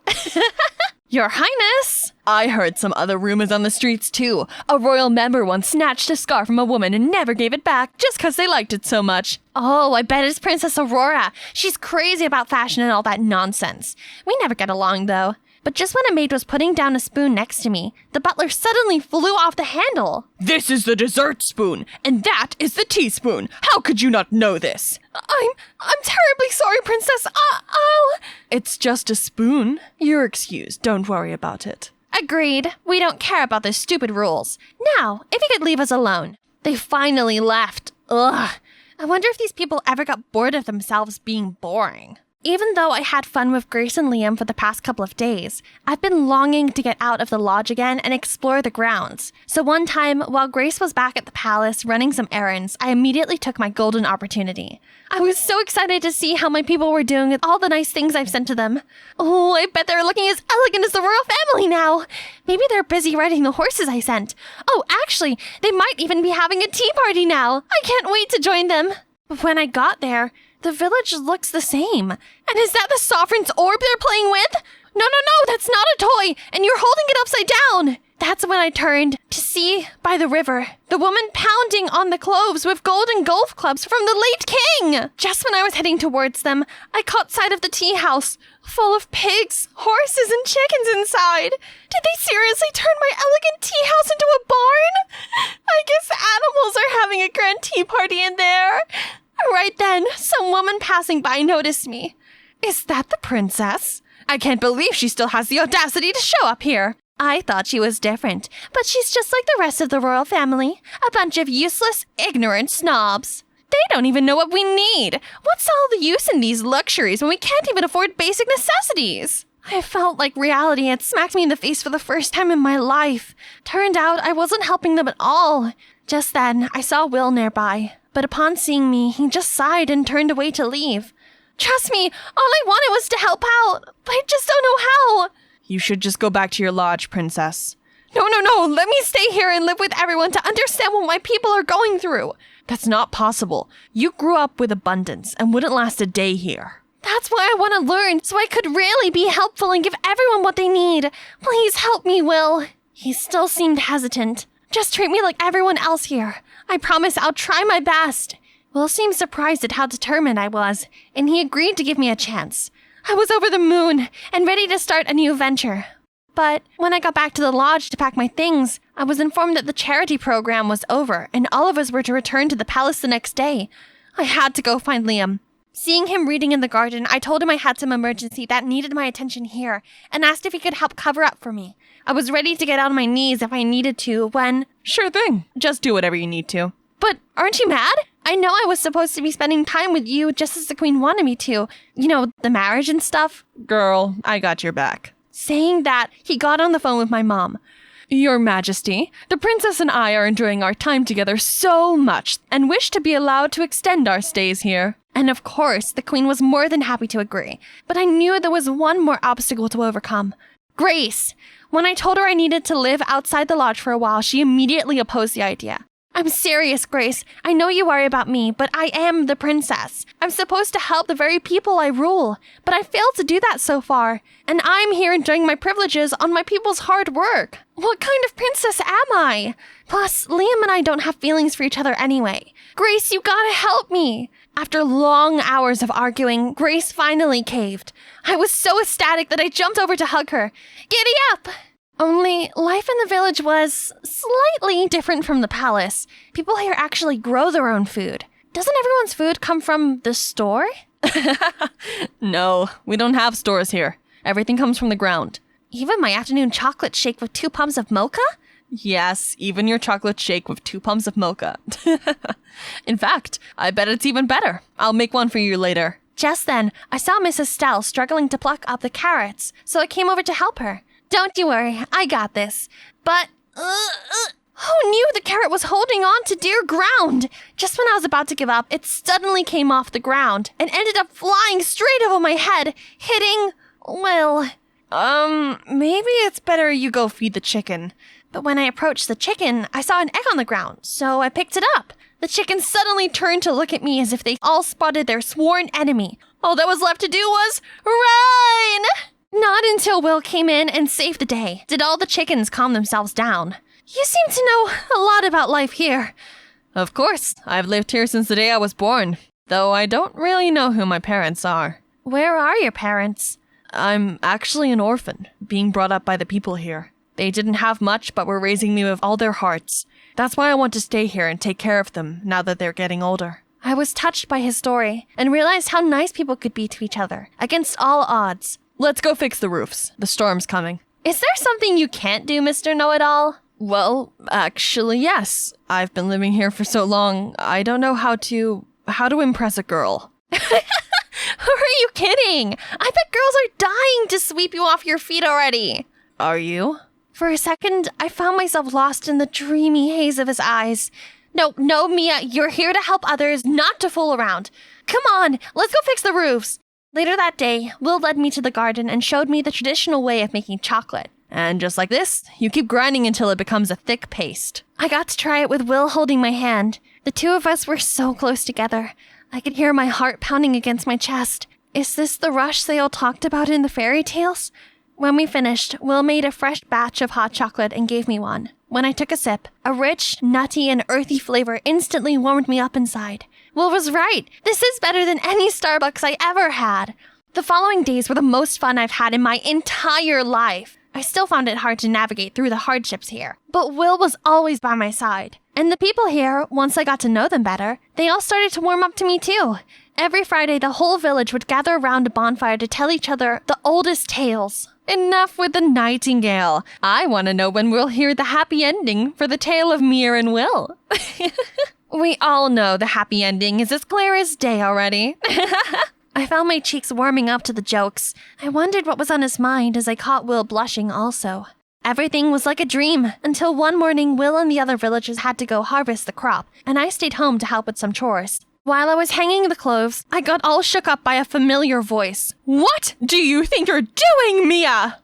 Your Highness! I heard some other rumors on the streets too. A royal member once snatched a scarf from a woman and never gave it back just 'cause they liked it so much. Oh, I bet it's Princess Aurora. She's crazy about fashion and all that nonsense. We never get along, though. But just when a maid was putting down a spoon next to me, the butler suddenly flew off the handle. This is the dessert spoon, and that is the teaspoon. How could you not know this? I'm terribly sorry, Princess. I'll... It's just a spoon. You're excused. Don't worry about it. Agreed. We don't care about those stupid rules. Now, if you could leave us alone. They finally left. Ugh. I wonder if these people ever got bored of themselves being boring. Even though I had fun with Grace and Liam for the past couple of days, I've been longing to get out of the lodge again and explore the grounds. So one time, while Grace was back at the palace running some errands, I immediately took my golden opportunity. I was so excited to see how my people were doing with all the nice things I've sent to them. Oh, I bet they're looking as elegant as the royal family now. Maybe they're busy riding the horses I sent. Oh, actually, they might even be having a tea party now. I can't wait to join them. But when I got there, the village looks the same. And is that the sovereign's orb they're playing with? No, that's not a toy, and you're holding it upside down. That's when I turned to see, by the river, the woman pounding on the cloves with golden golf clubs from the late king. Just when I was heading towards them, I caught sight of the tea house, full of pigs, horses, and chickens inside. Did they seriously turn my elegant tea house into a barn? I guess animals are having a grand tea party in there. Right then, some woman passing by noticed me. Is that the princess? I can't believe she still has the audacity to show up here. I thought she was different, but she's just like the rest of the royal family. A bunch of useless, ignorant snobs. They don't even know what we need. What's all the use in these luxuries when we can't even afford basic necessities? I felt like reality had smacked me in the face for the first time in my life. Turned out I wasn't helping them at all. Just then, I saw Will nearby, but upon seeing me, he just sighed and turned away to leave. Trust me, all I wanted was to help out, but I just don't know how. You should just go back to your lodge, princess. No, let me stay here and live with everyone to understand what my people are going through. That's not possible. You grew up with abundance and wouldn't last a day here. That's why I want to learn, so I could really be helpful and give everyone what they need. Please help me, Will. He still seemed hesitant. Just treat me like everyone else here. I promise I'll try my best. Will seemed surprised at how determined I was, and he agreed to give me a chance. I was over the moon and ready to start a new venture. But when I got back to the lodge to pack my things, I was informed that the charity program was over and all of us were to return to the palace the next day. I had to go find Liam. Seeing him reading in the garden, I told him I had some emergency that needed my attention here and asked if he could help cover up for me. I was ready to get on my knees if I needed to when... Sure thing. Just do whatever you need to. But aren't you mad? I know I was supposed to be spending time with you just as the queen wanted me to. You know, the marriage and stuff. Girl, I got your back. Saying that, he got on the phone with my mom. Your Majesty, the princess and I are enjoying our time together so much and wish to be allowed to extend our stays here. And of course, the queen was more than happy to agree. But I knew there was one more obstacle to overcome. Grace! When I told her I needed to live outside the lodge for a while, she immediately opposed the idea. I'm serious, Grace. I know you worry about me, but I am the princess. I'm supposed to help the very people I rule, but I failed to do that so far. And I'm here enjoying my privileges on my people's hard work. What kind of princess am I? Plus, Liam and I don't have feelings for each other anyway. Grace, you gotta help me. After long hours of arguing, Grace finally caved. I was so ecstatic that I jumped over to hug her. Giddy up! Only, life in the village was slightly different from the palace. People here actually grow their own food. Doesn't everyone's food come from the store? No, we don't have stores here. Everything comes from the ground. Even my afternoon chocolate shake with 2 pumps of mocha? Yes, even your chocolate shake with 2 pumps of mocha. In fact, I bet it's even better. I'll make one for you later. Just then, I saw Miss Estelle struggling to pluck up the carrots, so I came over to help her. Don't you worry, I got this. But, Who knew the carrot was holding on to dear ground? Just when I was about to give up, it suddenly came off the ground and ended up flying straight over my head, hitting, well... Maybe it's better you go feed the chicken. But when I approached the chicken, I saw an egg on the ground, so I picked it up. The chicken suddenly turned to look at me as if they all spotted their sworn enemy. All that was left to do was run! Not until Will came in and saved the day did all the chickens calm themselves down. You seem to know a lot about life here. Of course, I've lived here since the day I was born, though I don't really know who my parents are. Where are your parents? I'm actually an orphan, being brought up by the people here. They didn't have much, but were raising me with all their hearts. That's why I want to stay here and take care of them now that they're getting older. I was touched by his story and realized how nice people could be to each other, against all odds. Let's go fix the roofs. The storm's coming. Is there something you can't do, Mr. Know-It-All? Well, actually, yes. I've been living here for so long, I don't know how to impress a girl. Who are you kidding? I bet girls are dying to sweep you off your feet already. Are you? For a second, I found myself lost in the dreamy haze of his eyes. No, Mia, you're here to help others, not to fool around. Come on, let's go fix the roofs. Later that day, Will led me to the garden and showed me the traditional way of making chocolate. And just like this, you keep grinding until it becomes a thick paste. I got to try it with Will holding my hand. The two of us were so close together. I could hear my heart pounding against my chest. Is this the rush they all talked about in the fairy tales? When we finished, Will made a fresh batch of hot chocolate and gave me one. When I took a sip, a rich, nutty, and earthy flavor instantly warmed me up inside. Will was right. This is better than any Starbucks I ever had. The following days were the most fun I've had in my entire life. I still found it hard to navigate through the hardships here, but Will was always by my side. And the people here, once I got to know them better, they all started to warm up to me too. Every Friday, the whole village would gather around a bonfire to tell each other the oldest tales. Enough with the nightingale. I want to know when we'll hear the happy ending for the tale of Mir and Will. We all know the happy ending is as clear as day already. I found my cheeks warming up to the jokes. I wondered what was on his mind as I caught Will blushing also. Everything was like a dream, until one morning Will and the other villagers had to go harvest the crop, and I stayed home to help with some chores. While I was hanging the cloves, I got all shook up by a familiar voice. What do you think you're doing, Mia?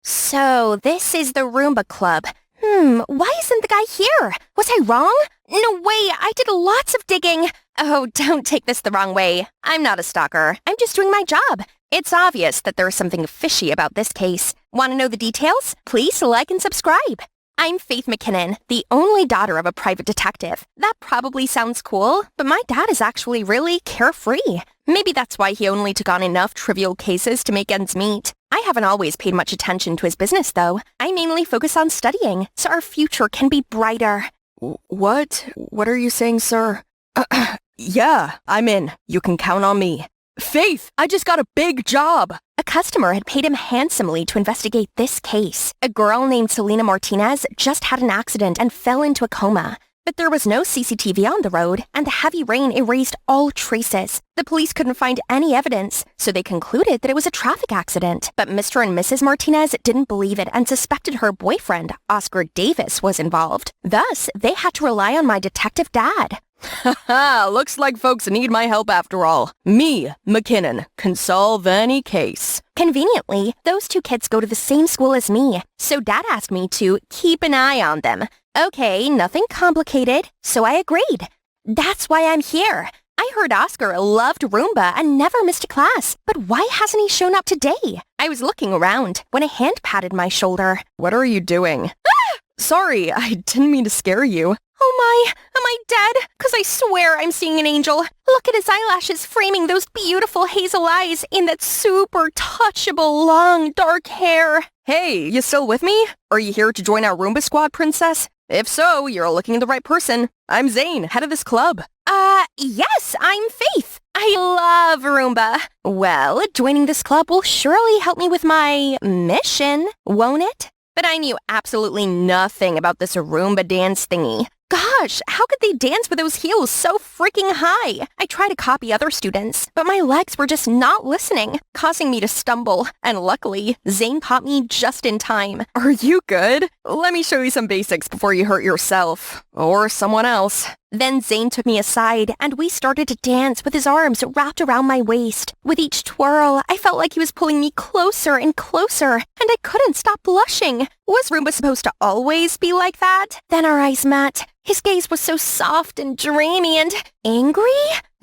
So, this is the Roomba Club. Why isn't the guy here? Was I wrong? No way, I did lots of digging. Oh, don't take this the wrong way. I'm not a stalker. I'm just doing my job. It's obvious that there's something fishy about this case. Want to know the details? Please like and subscribe. I'm Faith McKinnon, the only daughter of a private detective. That probably sounds cool, but my dad is actually really carefree. Maybe that's why he only took on enough trivial cases to make ends meet. I haven't always paid much attention to his business, though. I mainly focus on studying, so our future can be brighter. What? What are you saying, sir? Yeah, I'm in. You can count on me. Faith, I just got a big job. A customer had paid him handsomely to investigate this case. A girl named Selena Martinez just had an accident and fell into a coma. But there was no CCTV on the road, and the heavy rain erased all traces. The police couldn't find any evidence, so they concluded that it was a traffic accident. But Mr. and Mrs. Martinez didn't believe it and suspected her boyfriend, Oscar Davis, was involved. Thus, they had to rely on my detective dad. Haha, looks like folks need my help after all. Me, McKinnon, can solve any case. Conveniently, those two kids go to the same school as me, so Dad asked me to keep an eye on them. Okay, nothing complicated, so I agreed. That's why I'm here. I heard Oscar loved Roomba and never missed a class, but why hasn't he shown up today? I was looking around when a hand patted my shoulder. What are you doing? Sorry, I didn't mean to scare you. Oh my, am I dead? 'Cause I swear I'm seeing an angel. Look at his eyelashes framing those beautiful hazel eyes in that super touchable long dark hair. Hey, you still with me? Are you here to join our Roomba squad, princess? If so, you're looking at the right person. I'm Zane, head of this club. Yes, I'm Faith. I love Roomba. Well, joining this club will surely help me with my mission, won't it? But I knew absolutely nothing about this Roomba dance thingy. Gosh, how could they dance with those heels so freaking high? I tried to copy other students, but my legs were just not listening, causing me to stumble. And luckily, Zane caught me just in time. Are you good? Let me show you some basics before you hurt yourself. Or someone else. Then Zane took me aside, and we started to dance with his arms wrapped around my waist. With each twirl, I felt like he was pulling me closer and closer, and I couldn't stop blushing. Was Roomba supposed to always be like that? Then our eyes met. His gaze was so soft and dreamy and angry.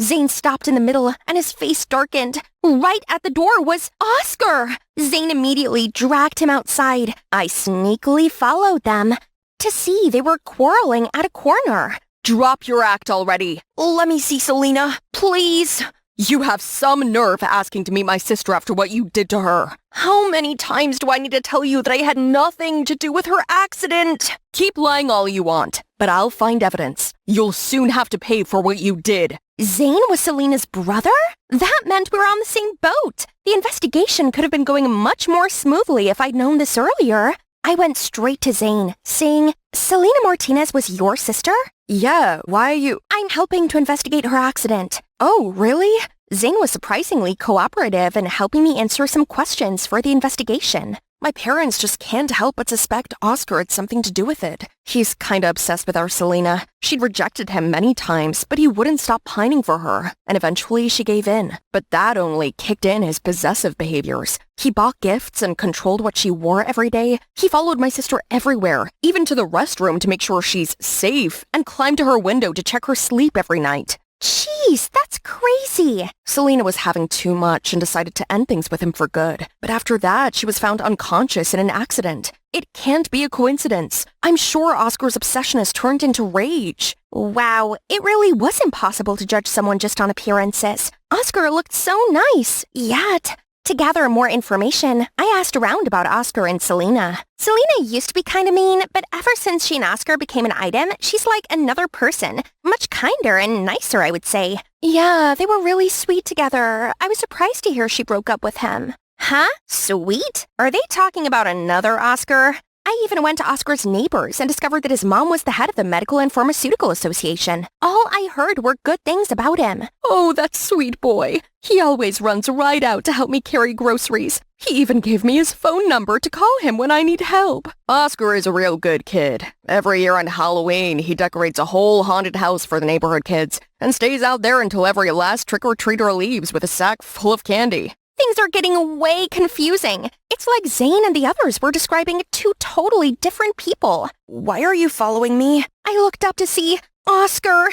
Zane stopped in the middle, and his face darkened. Right at the door was Oscar. Zane immediately dragged him outside. I sneakily followed them to see they were quarreling at a corner. Drop your act already. Let me see Selena, please. You have some nerve asking to meet my sister after what you did to her. How many times do I need to tell you that I had nothing to do with her accident? Keep lying all you want, but I'll find evidence. You'll soon have to pay for what you did. Zane was Selena's brother? That meant we were on the same boat. The investigation could have been going much more smoothly if I'd known this earlier. I went straight to Zane, saying, Selena Martinez was your sister? Yeah, why are you... I'm helping to investigate her accident. Oh, really? Zane was surprisingly cooperative in helping me answer some questions for the investigation. My parents just can't help but suspect Oscar had something to do with it. He's kinda obsessed with our Selena. She'd rejected him many times, but he wouldn't stop pining for her, and eventually she gave in. But that only kicked in his possessive behaviors. He bought gifts and controlled what she wore every day. He followed my sister everywhere, even to the restroom to make sure she's safe, and climbed to her window to check her sleep every night. Jeez, that's crazy. Selena was having too much and decided to end things with him for good. But after that, she was found unconscious in an accident. It can't be a coincidence. I'm sure Oscar's obsession has turned into rage. Wow, it really was impossible to judge someone just on appearances. Oscar looked so nice, yet... To gather more information, I asked around about Oscar and Selena. Selena used to be kind of mean, but ever since she and Oscar became an item, she's like another person. Much kinder and nicer, I would say. Yeah, they were really sweet together. I was surprised to hear she broke up with him. Huh? Sweet? Are they talking about another Oscar? I even went to Oscar's neighbors and discovered that his mom was the head of the Medical and Pharmaceutical Association. All I heard were good things about him. Oh, that sweet boy. He always runs right out to help me carry groceries. He even gave me his phone number to call him when I need help. Oscar is a real good kid. Every year on Halloween, he decorates a whole haunted house for the neighborhood kids and stays out there until every last trick-or-treater leaves with a sack full of candy. Things are getting way confusing. It's like Zane and the others were describing two totally different people. Why are you following me? I looked up to see Oscar.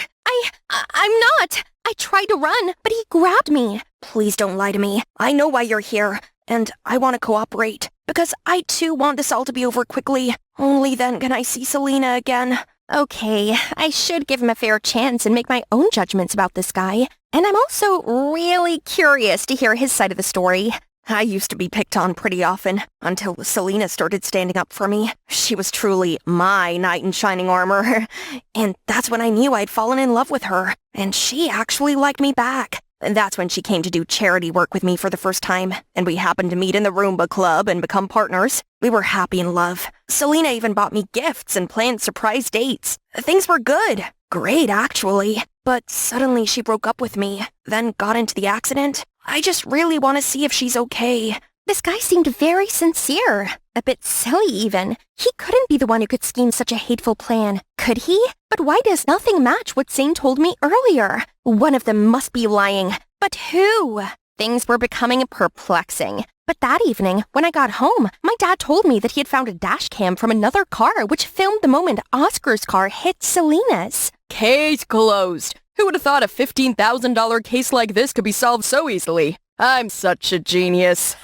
I'm not. I tried to run, but he grabbed me. Please don't lie to me. I know why you're here, and I want to cooperate. Because I too want this all to be over quickly. Only then can I see Selena again. Okay, I should give him a fair chance and make my own judgments about this guy. And I'm also really curious to hear his side of the story. I used to be picked on pretty often, until Selena started standing up for me. She was truly my knight in shining armor. And that's when I knew I'd fallen in love with her. And she actually liked me back. And that's when she came to do charity work with me for the first time, and we happened to meet in the Roomba Club and become partners. We were happy in love. Selena even bought me gifts and planned surprise dates. Things were good. Great, actually. But suddenly she broke up with me, then got into the accident. I just really want to see if she's okay. This guy seemed very sincere. A bit silly, even. He couldn't be the one who could scheme such a hateful plan, could he? But why does nothing match what Zane told me earlier? One of them must be lying. But who? Things were becoming perplexing. But that evening, when I got home, my dad told me that he had found a dash cam from another car which filmed the moment Oscar's car hit Selena's. Case closed. Who would have thought a $15,000 case like this could be solved so easily? I'm such a genius.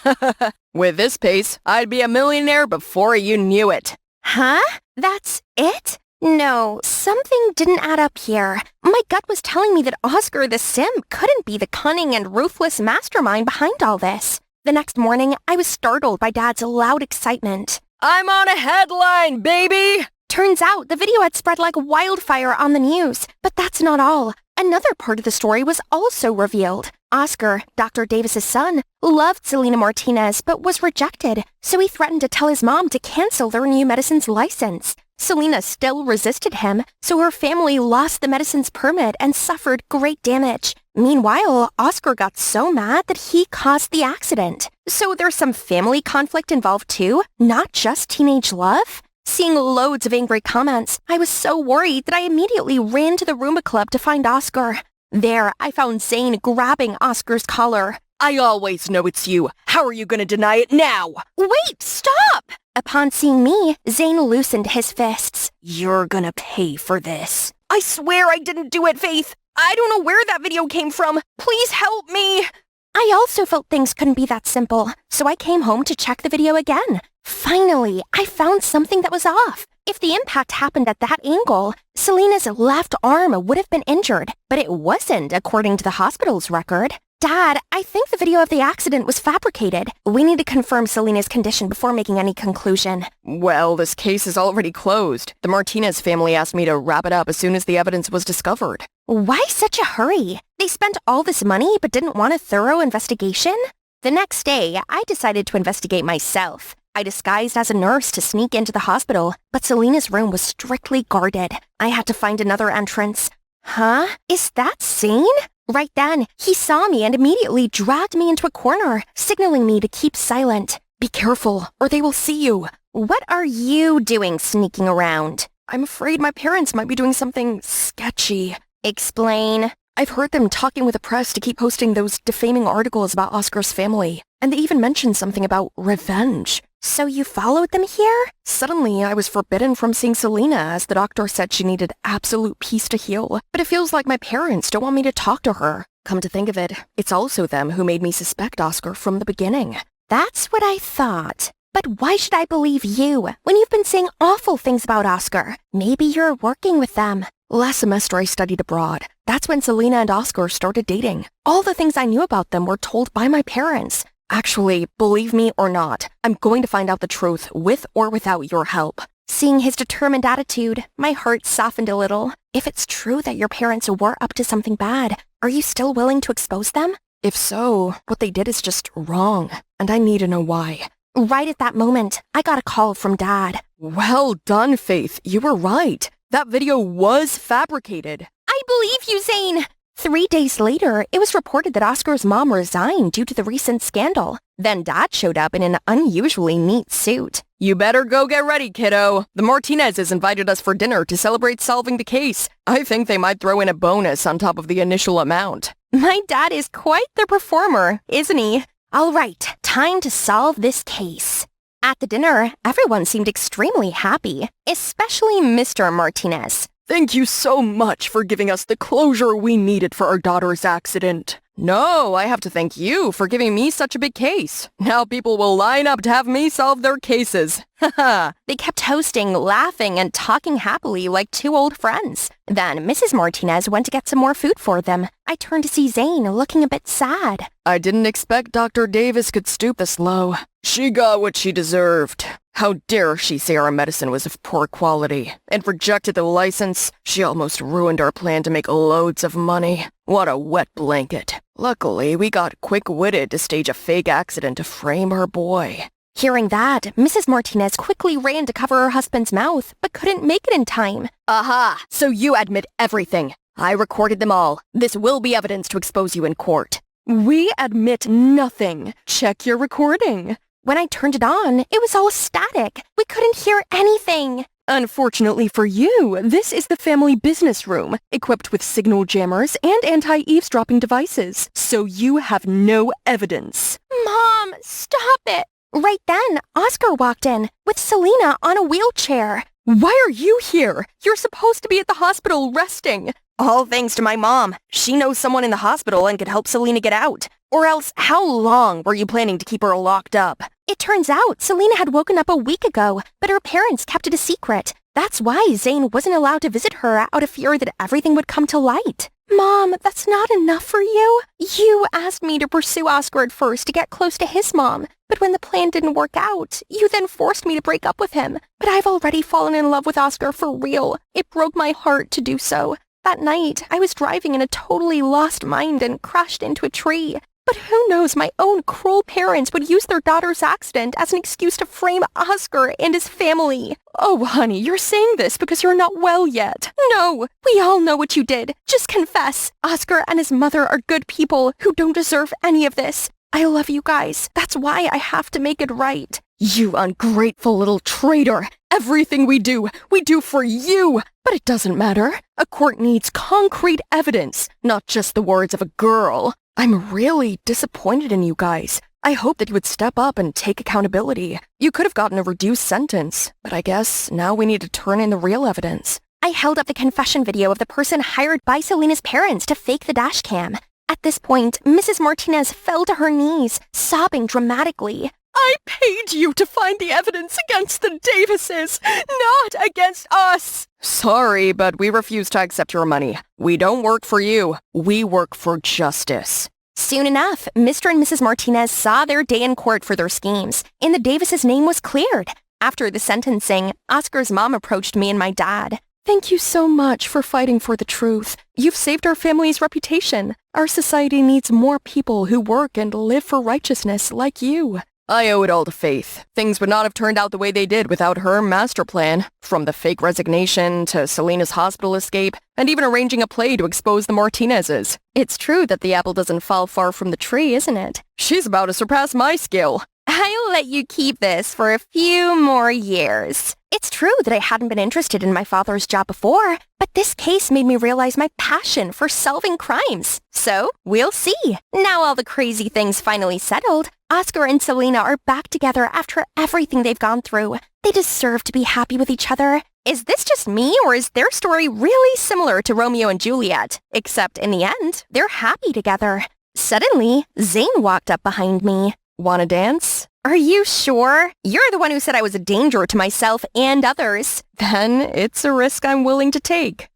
With this pace, I'd be a millionaire before you knew it. Huh? That's it? No, something didn't add up here. My gut was telling me that Oscar the Simp couldn't be the cunning and ruthless mastermind behind all this. The next morning, I was startled by Dad's loud excitement. I'm on a headline, baby! Turns out the video had spread like wildfire on the news. But that's not all. Another part of the story was also revealed. Oscar, Dr. Davis's son, loved Selena Martinez but was rejected, so he threatened to tell his mom to cancel their new medicine's license. Selena still resisted him, so her family lost the medicine's permit and suffered great damage. Meanwhile, Oscar got so mad that he caused the accident. So there's some family conflict involved too, not just teenage love? Seeing loads of angry comments, I was so worried that I immediately ran to the Roomba Club to find Oscar. There, I found Zane grabbing Oscar's collar. I always know it's you. How are you gonna deny it now? Wait, stop! Upon seeing me, Zane loosened his fists. You're gonna pay for this. I swear I didn't do it, Faith. I don't know where that video came from. Please help me. I also felt things couldn't be that simple, so I came home to check the video again. Finally, I found something that was off. If the impact happened at that angle, Selena's left arm would have been injured, but it wasn't according to the hospital's record. Dad, I think the video of the accident was fabricated. We need to confirm Selena's condition before making any conclusion. Well, this case is already closed. The Martinez family asked me to wrap it up as soon as the evidence was discovered. Why such a hurry? They spent all this money but didn't want a thorough investigation? The next day, I decided to investigate myself. I disguised as a nurse to sneak into the hospital, but Selena's room was strictly guarded. I had to find another entrance. Huh? Is that Zane? Right then, he saw me and immediately dragged me into a corner, signaling me to keep silent. Be careful, or they will see you. What are you doing sneaking around? I'm afraid my parents might be doing something sketchy. Explain. I've heard them talking with the press to keep posting those defaming articles about Oscar's family, and they even mentioned something about revenge. So you followed them here? Suddenly, I was forbidden from seeing Selena as the doctor said she needed absolute peace to heal. But it feels like my parents don't want me to talk to her. Come to think of it, it's also them who made me suspect Oscar from the beginning. That's what I thought. But why should I believe you when you've been saying awful things about Oscar? Maybe you're working with them. Last semester I studied abroad. That's when Selena and Oscar started dating. All the things I knew about them were told by my parents. Actually, believe me or not, I'm going to find out the truth with or without your help. Seeing his determined attitude, my heart softened a little. If it's true that your parents were up to something bad, are you still willing to expose them? If so, what they did is just wrong, and I need to know why. Right at that moment, I got a call from Dad. Well done, Faith. You were right. That video was fabricated. I believe you, Zane! 3 days later, it was reported that Oscar's mom resigned due to the recent scandal. Then Dad showed up in an unusually neat suit. You better go get ready, kiddo. The Martinezes invited us for dinner to celebrate solving the case. I think they might throw in a bonus on top of the initial amount. My dad is quite the performer, isn't he? All right, time to solve this case. At the dinner, everyone seemed extremely happy, especially Mr. Martinez. Thank you so much for giving us the closure we needed for our daughter's accident. No, I have to thank you for giving me such a big case. Now people will line up to have me solve their cases. Haha. They kept toasting, laughing, and talking happily like two old friends. Then Mrs. Martinez went to get some more food for them. I turned to see Zane looking a bit sad. I didn't expect Dr. Davis could stoop this low. She got what she deserved. How dare she say our medicine was of poor quality and rejected the license? She almost ruined our plan to make loads of money. What a wet blanket. Luckily, we got quick-witted to stage a fake accident to frame her boy. Hearing that, Mrs. Martinez quickly ran to cover her husband's mouth, but couldn't make it in time. Aha! So you admit everything. I recorded them all. This will be evidence to expose you in court. We admit nothing. Check your recording. When I turned it on, it was all static. We couldn't hear anything. Unfortunately for you, this is the family business room, equipped with signal jammers and anti-eavesdropping devices, so you have no evidence. Mom, stop it. Right then, Oscar walked in, with Selena on a wheelchair. Why are you here? You're supposed to be at the hospital resting. All thanks to my mom. She knows someone in the hospital and could help Selena get out. Or else, how long were you planning to keep her locked up? It turns out Selena had woken up a week ago, but her parents kept it a secret. That's why Zane wasn't allowed to visit her out of fear that everything would come to light. Mom, that's not enough for you? You asked me to pursue Oscar at first to get close to his mom, but when the plan didn't work out, you then forced me to break up with him. But I've already fallen in love with Oscar for real. It broke my heart to do so. That night, I was driving in a totally lost mind and crashed into a tree. But who knows, my own cruel parents would use their daughter's accident as an excuse to frame Oscar and his family. Oh, honey, you're saying this because you're not well yet. No, we all know what you did. Just confess. Oscar and his mother are good people who don't deserve any of this. I love you guys. That's why I have to make it right. You ungrateful little traitor. Everything we do for you. But it doesn't matter. A court needs concrete evidence, not just the words of a girl. I'm really disappointed in you guys. I hope that you would step up and take accountability. You could have gotten a reduced sentence, but I guess now we need to turn in the real evidence. I held up the confession video of the person hired by Selena's parents to fake the dash cam. At this point, Mrs. Martinez fell to her knees, sobbing dramatically. I paid you to find the evidence against the Davises, not against us. Sorry, but we refuse to accept your money. We don't work for you. We work for justice. Soon enough, Mr. and Mrs. Martinez saw their day in court for their schemes, and the Davises' name was cleared. After the sentencing, Oscar's mom approached me and my dad. Thank you so much for fighting for the truth. You've saved our family's reputation. Our society needs more people who work and live for righteousness like you. I owe it all to Faith. Things would not have turned out the way they did without her master plan. From the fake resignation to Selena's hospital escape, and even arranging a play to expose the Martinezes. It's true that the apple doesn't fall far from the tree, isn't it? She's about to surpass my skill. I'll let you keep this for a few more years. It's true that I hadn't been interested in my father's job before, but this case made me realize my passion for solving crimes. So, we'll see. Now all the crazy things finally settled, Oscar and Selena are back together after everything they've gone through. They deserve to be happy with each other. Is this just me, or is their story really similar to Romeo and Juliet? Except in the end, they're happy together. Suddenly, Zane walked up behind me. Wanna dance? Are you sure? You're the one who said I was a danger to myself and others. Then it's a risk I'm willing to take.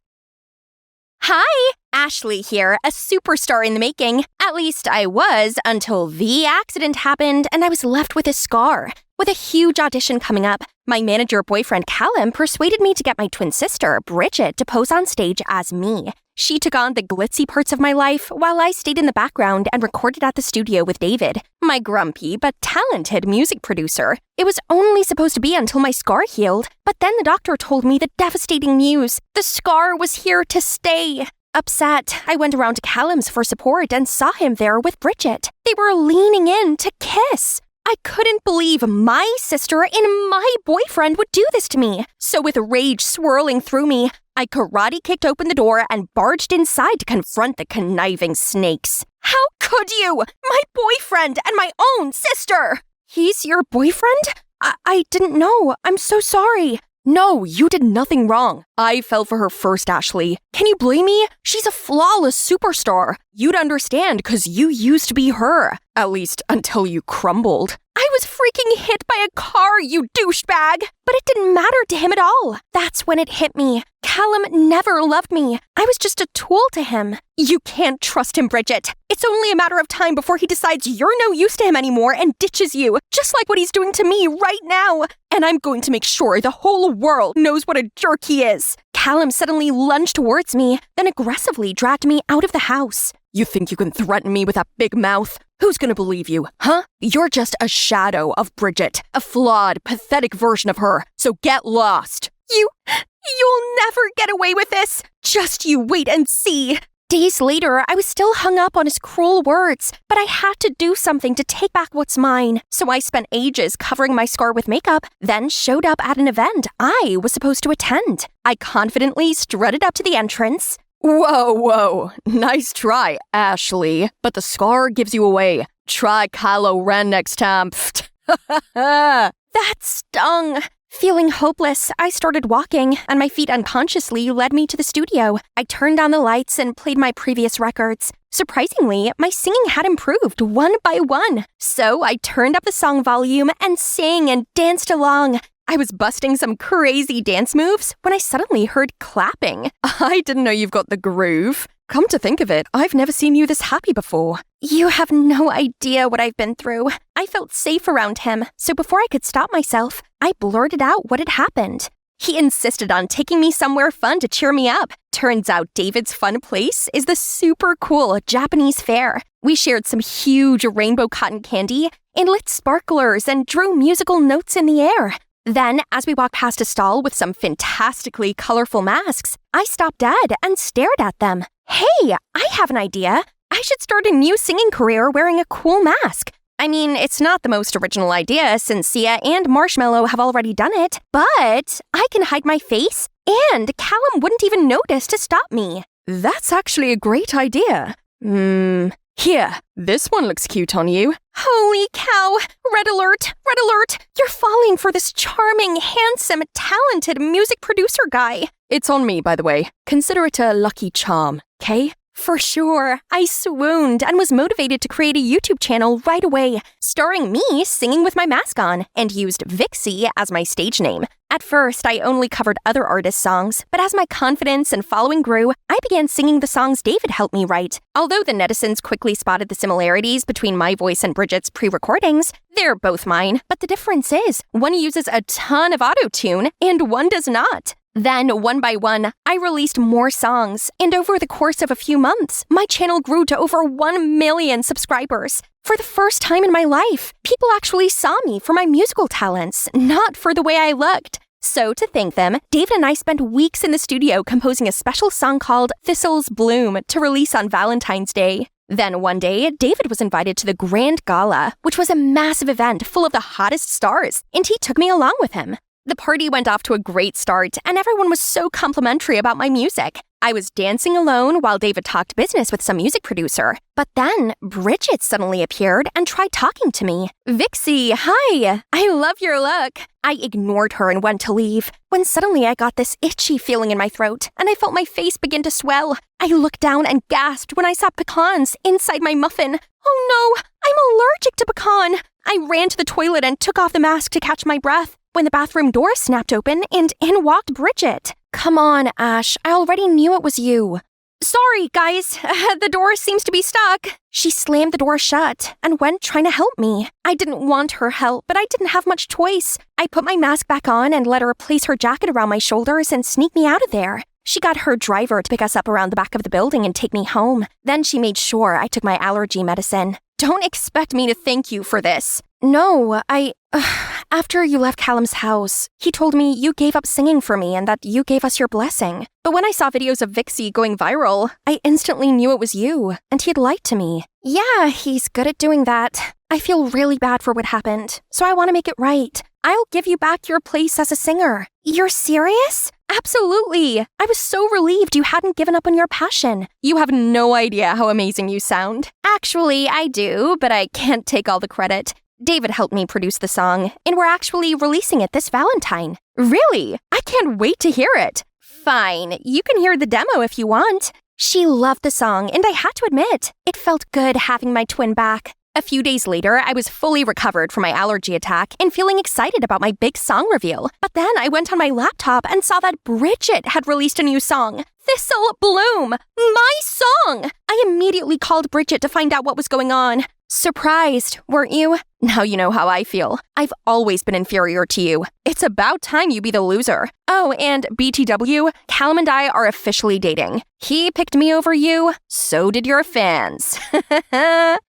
Hi! Ashley here, a superstar in the making. At least I was until the accident happened and I was left with a scar. With a huge audition coming up, my manager boyfriend Callum persuaded me to get my twin sister, Bridget, to pose on stage as me. She took on the glitzy parts of my life while I stayed in the background and recorded at the studio with David, my grumpy but talented music producer. It was only supposed to be until my scar healed, but then the doctor told me the devastating news. The scar was here to stay. Upset, I went around to Callum's for support and saw him there with Bridget. They were leaning in to kiss. I couldn't believe my sister and my boyfriend would do this to me. So with rage swirling through me, I karate kicked open the door and barged inside to confront the conniving snakes. How could you? My boyfriend and my own sister! He's your boyfriend? I didn't know. I'm so sorry. No, you did nothing wrong. I fell for her first, Ashley. Can you blame me? She's a flawless superstar. You'd understand because you used to be her. At least until you crumbled. I was freaking hit by a car, you douchebag! But it didn't matter to him at all. That's when it hit me. Callum never loved me. I was just a tool to him. You can't trust him, Bridget. It's only a matter of time before he decides you're no use to him anymore and ditches you, just like what he's doing to me right now. And I'm going to make sure the whole world knows what a jerk he is. Callum suddenly lunged towards me, then aggressively dragged me out of the house. You think you can threaten me with that big mouth? Who's gonna believe you, huh? You're just a shadow of Bridget, a flawed, pathetic version of her, so get lost. You'll never get away with this. Just you wait and see. Days later, I was still hung up on his cruel words, but I had to do something to take back what's mine. So I spent ages covering my scar with makeup, then showed up at an event I was supposed to attend. I confidently strutted up to the entrance. Whoa. Nice try, Ashley. But the scar gives you away. Try Kylo Ren next time. That stung. Feeling hopeless, I started walking, and my feet unconsciously led me to the studio. I turned on the lights and played my previous records. Surprisingly, my singing had improved one by one. So I turned up the song volume and sang and danced along. I was busting some crazy dance moves when I suddenly heard clapping. I didn't know you've got the groove. Come to think of it, I've never seen you this happy before. You have no idea what I've been through. I felt safe around him, so before I could stop myself, I blurted out what had happened. He insisted on taking me somewhere fun to cheer me up. Turns out David's fun place is the super cool Japanese fair. We shared some huge rainbow cotton candy and lit sparklers and drew musical notes in the air. Then, as we walked past a stall with some fantastically colorful masks, I stopped dead and stared at them. Hey, I have an idea. I should start a new singing career wearing a cool mask. I mean, it's not the most original idea since Sia and Marshmallow have already done it, but I can hide my face and Callum wouldn't even notice to stop me. That's actually a great idea. Here, this one looks cute on you. Holy cow! Red alert! Red alert! You're falling for this charming, handsome, talented music producer guy. It's on me, by the way. Consider it a lucky charm, okay? For sure. I swooned and was motivated to create a YouTube channel right away, starring me singing with my mask on, and used Vixie as my stage name. At first, I only covered other artists' songs, but as my confidence and following grew, I began singing the songs David helped me write. Although the netizens quickly spotted the similarities between my voice and Bridget's pre-recordings, they're both mine, but the difference is, one uses a ton of auto-tune and one does not. Then, one by one, I released more songs, and over the course of a few months, my channel grew to over 1 million subscribers. For the first time in my life, people actually saw me for my musical talents, not for the way I looked. So, to thank them, David and I spent weeks in the studio composing a special song called Thistles Bloom to release on Valentine's Day. Then one day, David was invited to the Grand Gala, which was a massive event full of the hottest stars, and he took me along with him. The party went off to a great start, and everyone was so complimentary about my music. I was dancing alone while David talked business with some music producer. But then, Bridget suddenly appeared and tried talking to me. Vixie, hi! I love your look. I ignored her and went to leave, when suddenly I got this itchy feeling in my throat, and I felt my face begin to swell. I looked down and gasped when I saw pecans inside my muffin. Oh no, I'm allergic to pecan! I ran to the toilet and took off the mask to catch my breath, when the bathroom door snapped open and in walked Bridget. Come on, Ash, I already knew it was you. Sorry, guys, the door seems to be stuck. She slammed the door shut and went trying to help me. I didn't want her help, but I didn't have much choice. I put my mask back on and let her place her jacket around my shoulders and sneak me out of there. She got her driver to pick us up around the back of the building and take me home. Then she made sure I took my allergy medicine. Don't expect me to thank you for this. No, after you left Callum's house, he told me you gave up singing for me and that you gave us your blessing. But when I saw videos of Vixie going viral, I instantly knew it was you, and he'd lied to me. Yeah, he's good at doing that. I feel really bad for what happened, so I want to make it right. I'll give you back your place as a singer. You're serious? Absolutely. I was so relieved you hadn't given up on your passion. You have no idea how amazing you sound. Actually, I do, but I can't take all the credit. David helped me produce the song, and we're actually releasing it this Valentine. Really? I can't wait to hear it. Fine, you can hear the demo if you want. She loved the song, and I had to admit, it felt good having my twin back. A few days later, I was fully recovered from my allergy attack and feeling excited about my big song reveal. But then I went on my laptop and saw that Bridget had released a new song, Thistle Bloom, my song! I immediately called Bridget to find out what was going on. Surprised, weren't you? Now you know how I feel. I've always been inferior to you. It's about time you be the loser. Oh, and BTW, Callum and I are officially dating. He picked me over you, so did your fans.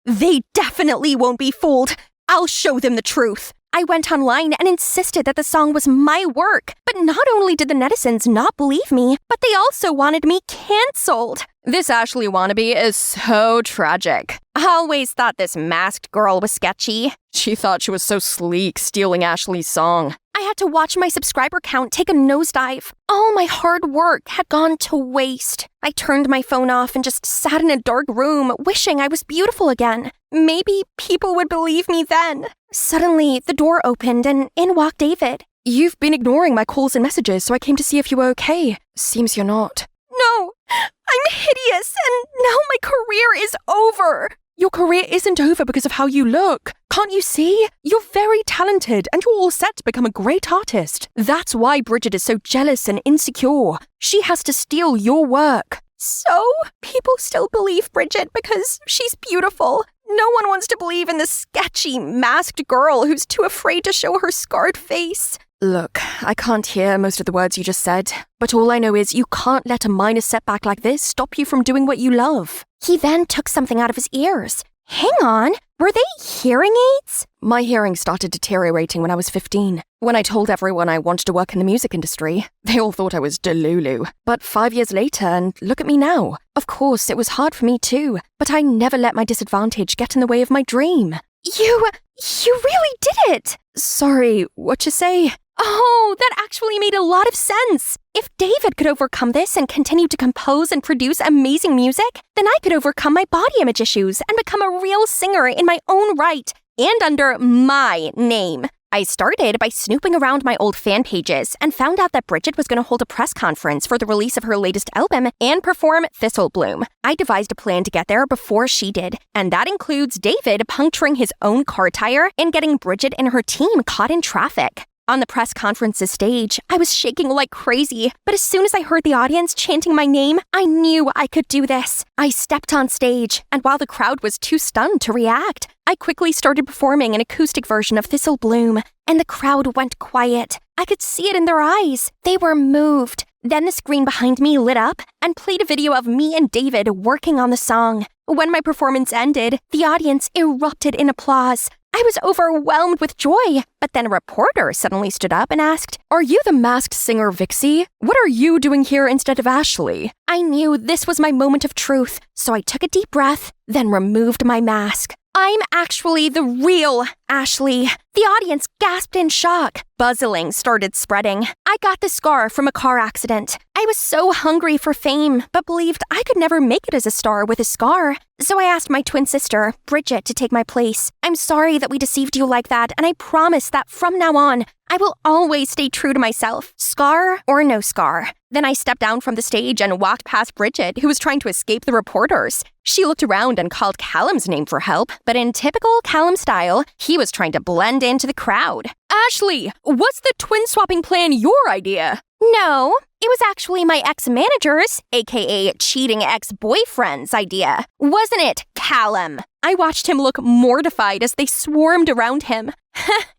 They definitely won't be fooled. I'll show them the truth. I went online and insisted that the song was my work. But not only did the netizens not believe me, but they also wanted me cancelled. This Ashley wannabe is so tragic. I always thought this masked girl was sketchy. She thought she was so sleek, stealing Ashley's song. I had to watch my subscriber count take a nosedive. All my hard work had gone to waste. I turned my phone off and just sat in a dark room, wishing I was beautiful again. Maybe people would believe me then. Suddenly, the door opened and in walked David. You've been ignoring my calls and messages, so I came to see if you were okay. Seems you're not. No, I'm hideous, and now my career is over. Your career isn't over because of how you look. Can't you see? You're very talented and you're all set to become a great artist. That's why Bridget is so jealous and insecure. She has to steal your work. So, people still believe Bridget because she's beautiful. No one wants to believe in this sketchy, masked girl who's too afraid to show her scarred face. Look, I can't hear most of the words you just said, but all I know is you can't let a minor setback like this stop you from doing what you love. He then took something out of his ears. Hang on, were they hearing aids? My hearing started deteriorating when I was 15. When I told everyone I wanted to work in the music industry, they all thought I was delulu. But 5 years later, and look at me now. Of course, it was hard for me too, but I never let my disadvantage get in the way of my dream. You really did it! Sorry, what you say? Oh, that actually made a lot of sense. If David could overcome this and continue to compose and produce amazing music, then I could overcome my body image issues and become a real singer in my own right and under my name. I started by snooping around my old fan pages and found out that Bridget was going to hold a press conference for the release of her latest album and perform Thistle Bloom. I devised a plan to get there before she did, and that includes David puncturing his own car tire and getting Bridget and her team caught in traffic. On the press conference's stage, I was shaking like crazy, but as soon as I heard the audience chanting my name, I knew I could do this. I stepped on stage, and while the crowd was too stunned to react, I quickly started performing an acoustic version of Thistle Bloom, and the crowd went quiet. I could see it in their eyes. They were moved. Then the screen behind me lit up and played a video of me and David working on the song. When my performance ended, the audience erupted in applause. I was overwhelmed with joy, but then a reporter suddenly stood up and asked, "Are you the masked singer Vixie? What are you doing here instead of Ashley?" I knew this was my moment of truth, so I took a deep breath, then removed my mask. I'm actually the real Ashley. The audience gasped in shock. Buzzing started spreading. I got the scar from a car accident. I was so hungry for fame, but believed I could never make it as a star with a scar. So I asked my twin sister, Bridget, to take my place. I'm sorry that we deceived you like that, and I promise that from now on, I will always stay true to myself, scar or no scar. Then I stepped down from the stage and walked past Bridget, who was trying to escape the reporters. She looked around and called Callum's name for help, but in typical Callum style, he was trying to blend into the crowd. Ashley, was the twin swapping plan your idea? No, it was actually my ex-manager's, aka cheating ex-boyfriend's idea. Wasn't it, Callum? I watched him look mortified as they swarmed around him.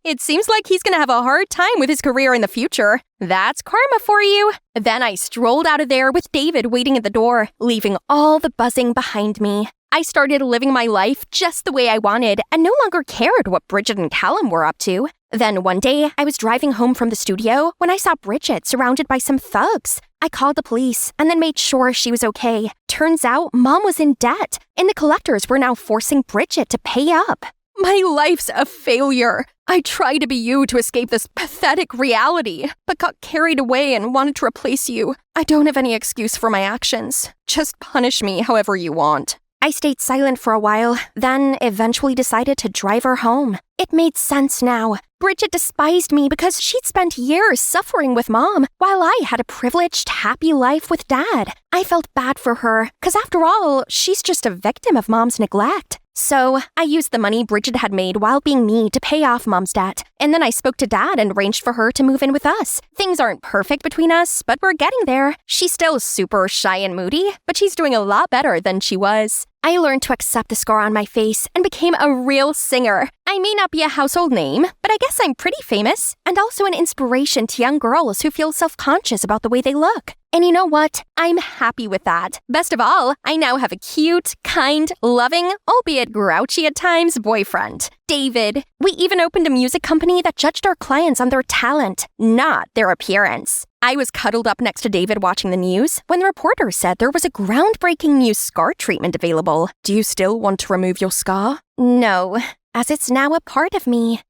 It seems like he's gonna have a hard time with his career in the future. That's karma for you. Then I strolled out of there with David waiting at the door, leaving all the buzzing behind me. I started living my life just the way I wanted and no longer cared what Bridget and Callum were up to. Then one day, I was driving home from the studio when I saw Bridget surrounded by some thugs. I called the police and then made sure she was okay. Turns out, Mom was in debt, and the collectors were now forcing Bridget to pay up. My life's a failure. I tried to be you to escape this pathetic reality, but got carried away and wanted to replace you. I don't have any excuse for my actions. Just punish me however you want. I stayed silent for a while, then eventually decided to drive her home. It made sense now. Bridget despised me because she'd spent years suffering with Mom, while I had a privileged, happy life with Dad. I felt bad for her, because after all, she's just a victim of Mom's neglect. So, I used the money Bridget had made while being me to pay off Mom's debt, and then I spoke to Dad and arranged for her to move in with us. Things aren't perfect between us, but we're getting there. She's still super shy and moody, but she's doing a lot better than she was. I learned to accept the scar on my face and became a real singer. I may not be a household name, but I guess I'm pretty famous, and also an inspiration to young girls who feel self-conscious about the way they look. And you know what? I'm happy with that. Best of all, I now have a cute, kind, loving, albeit grouchy at times, boyfriend, David. We even opened a music company that judged our clients on their talent, not their appearance. I was cuddled up next to David watching the news when the reporter said there was a groundbreaking new scar treatment available. Do you still want to remove your scar? No, as it's now a part of me.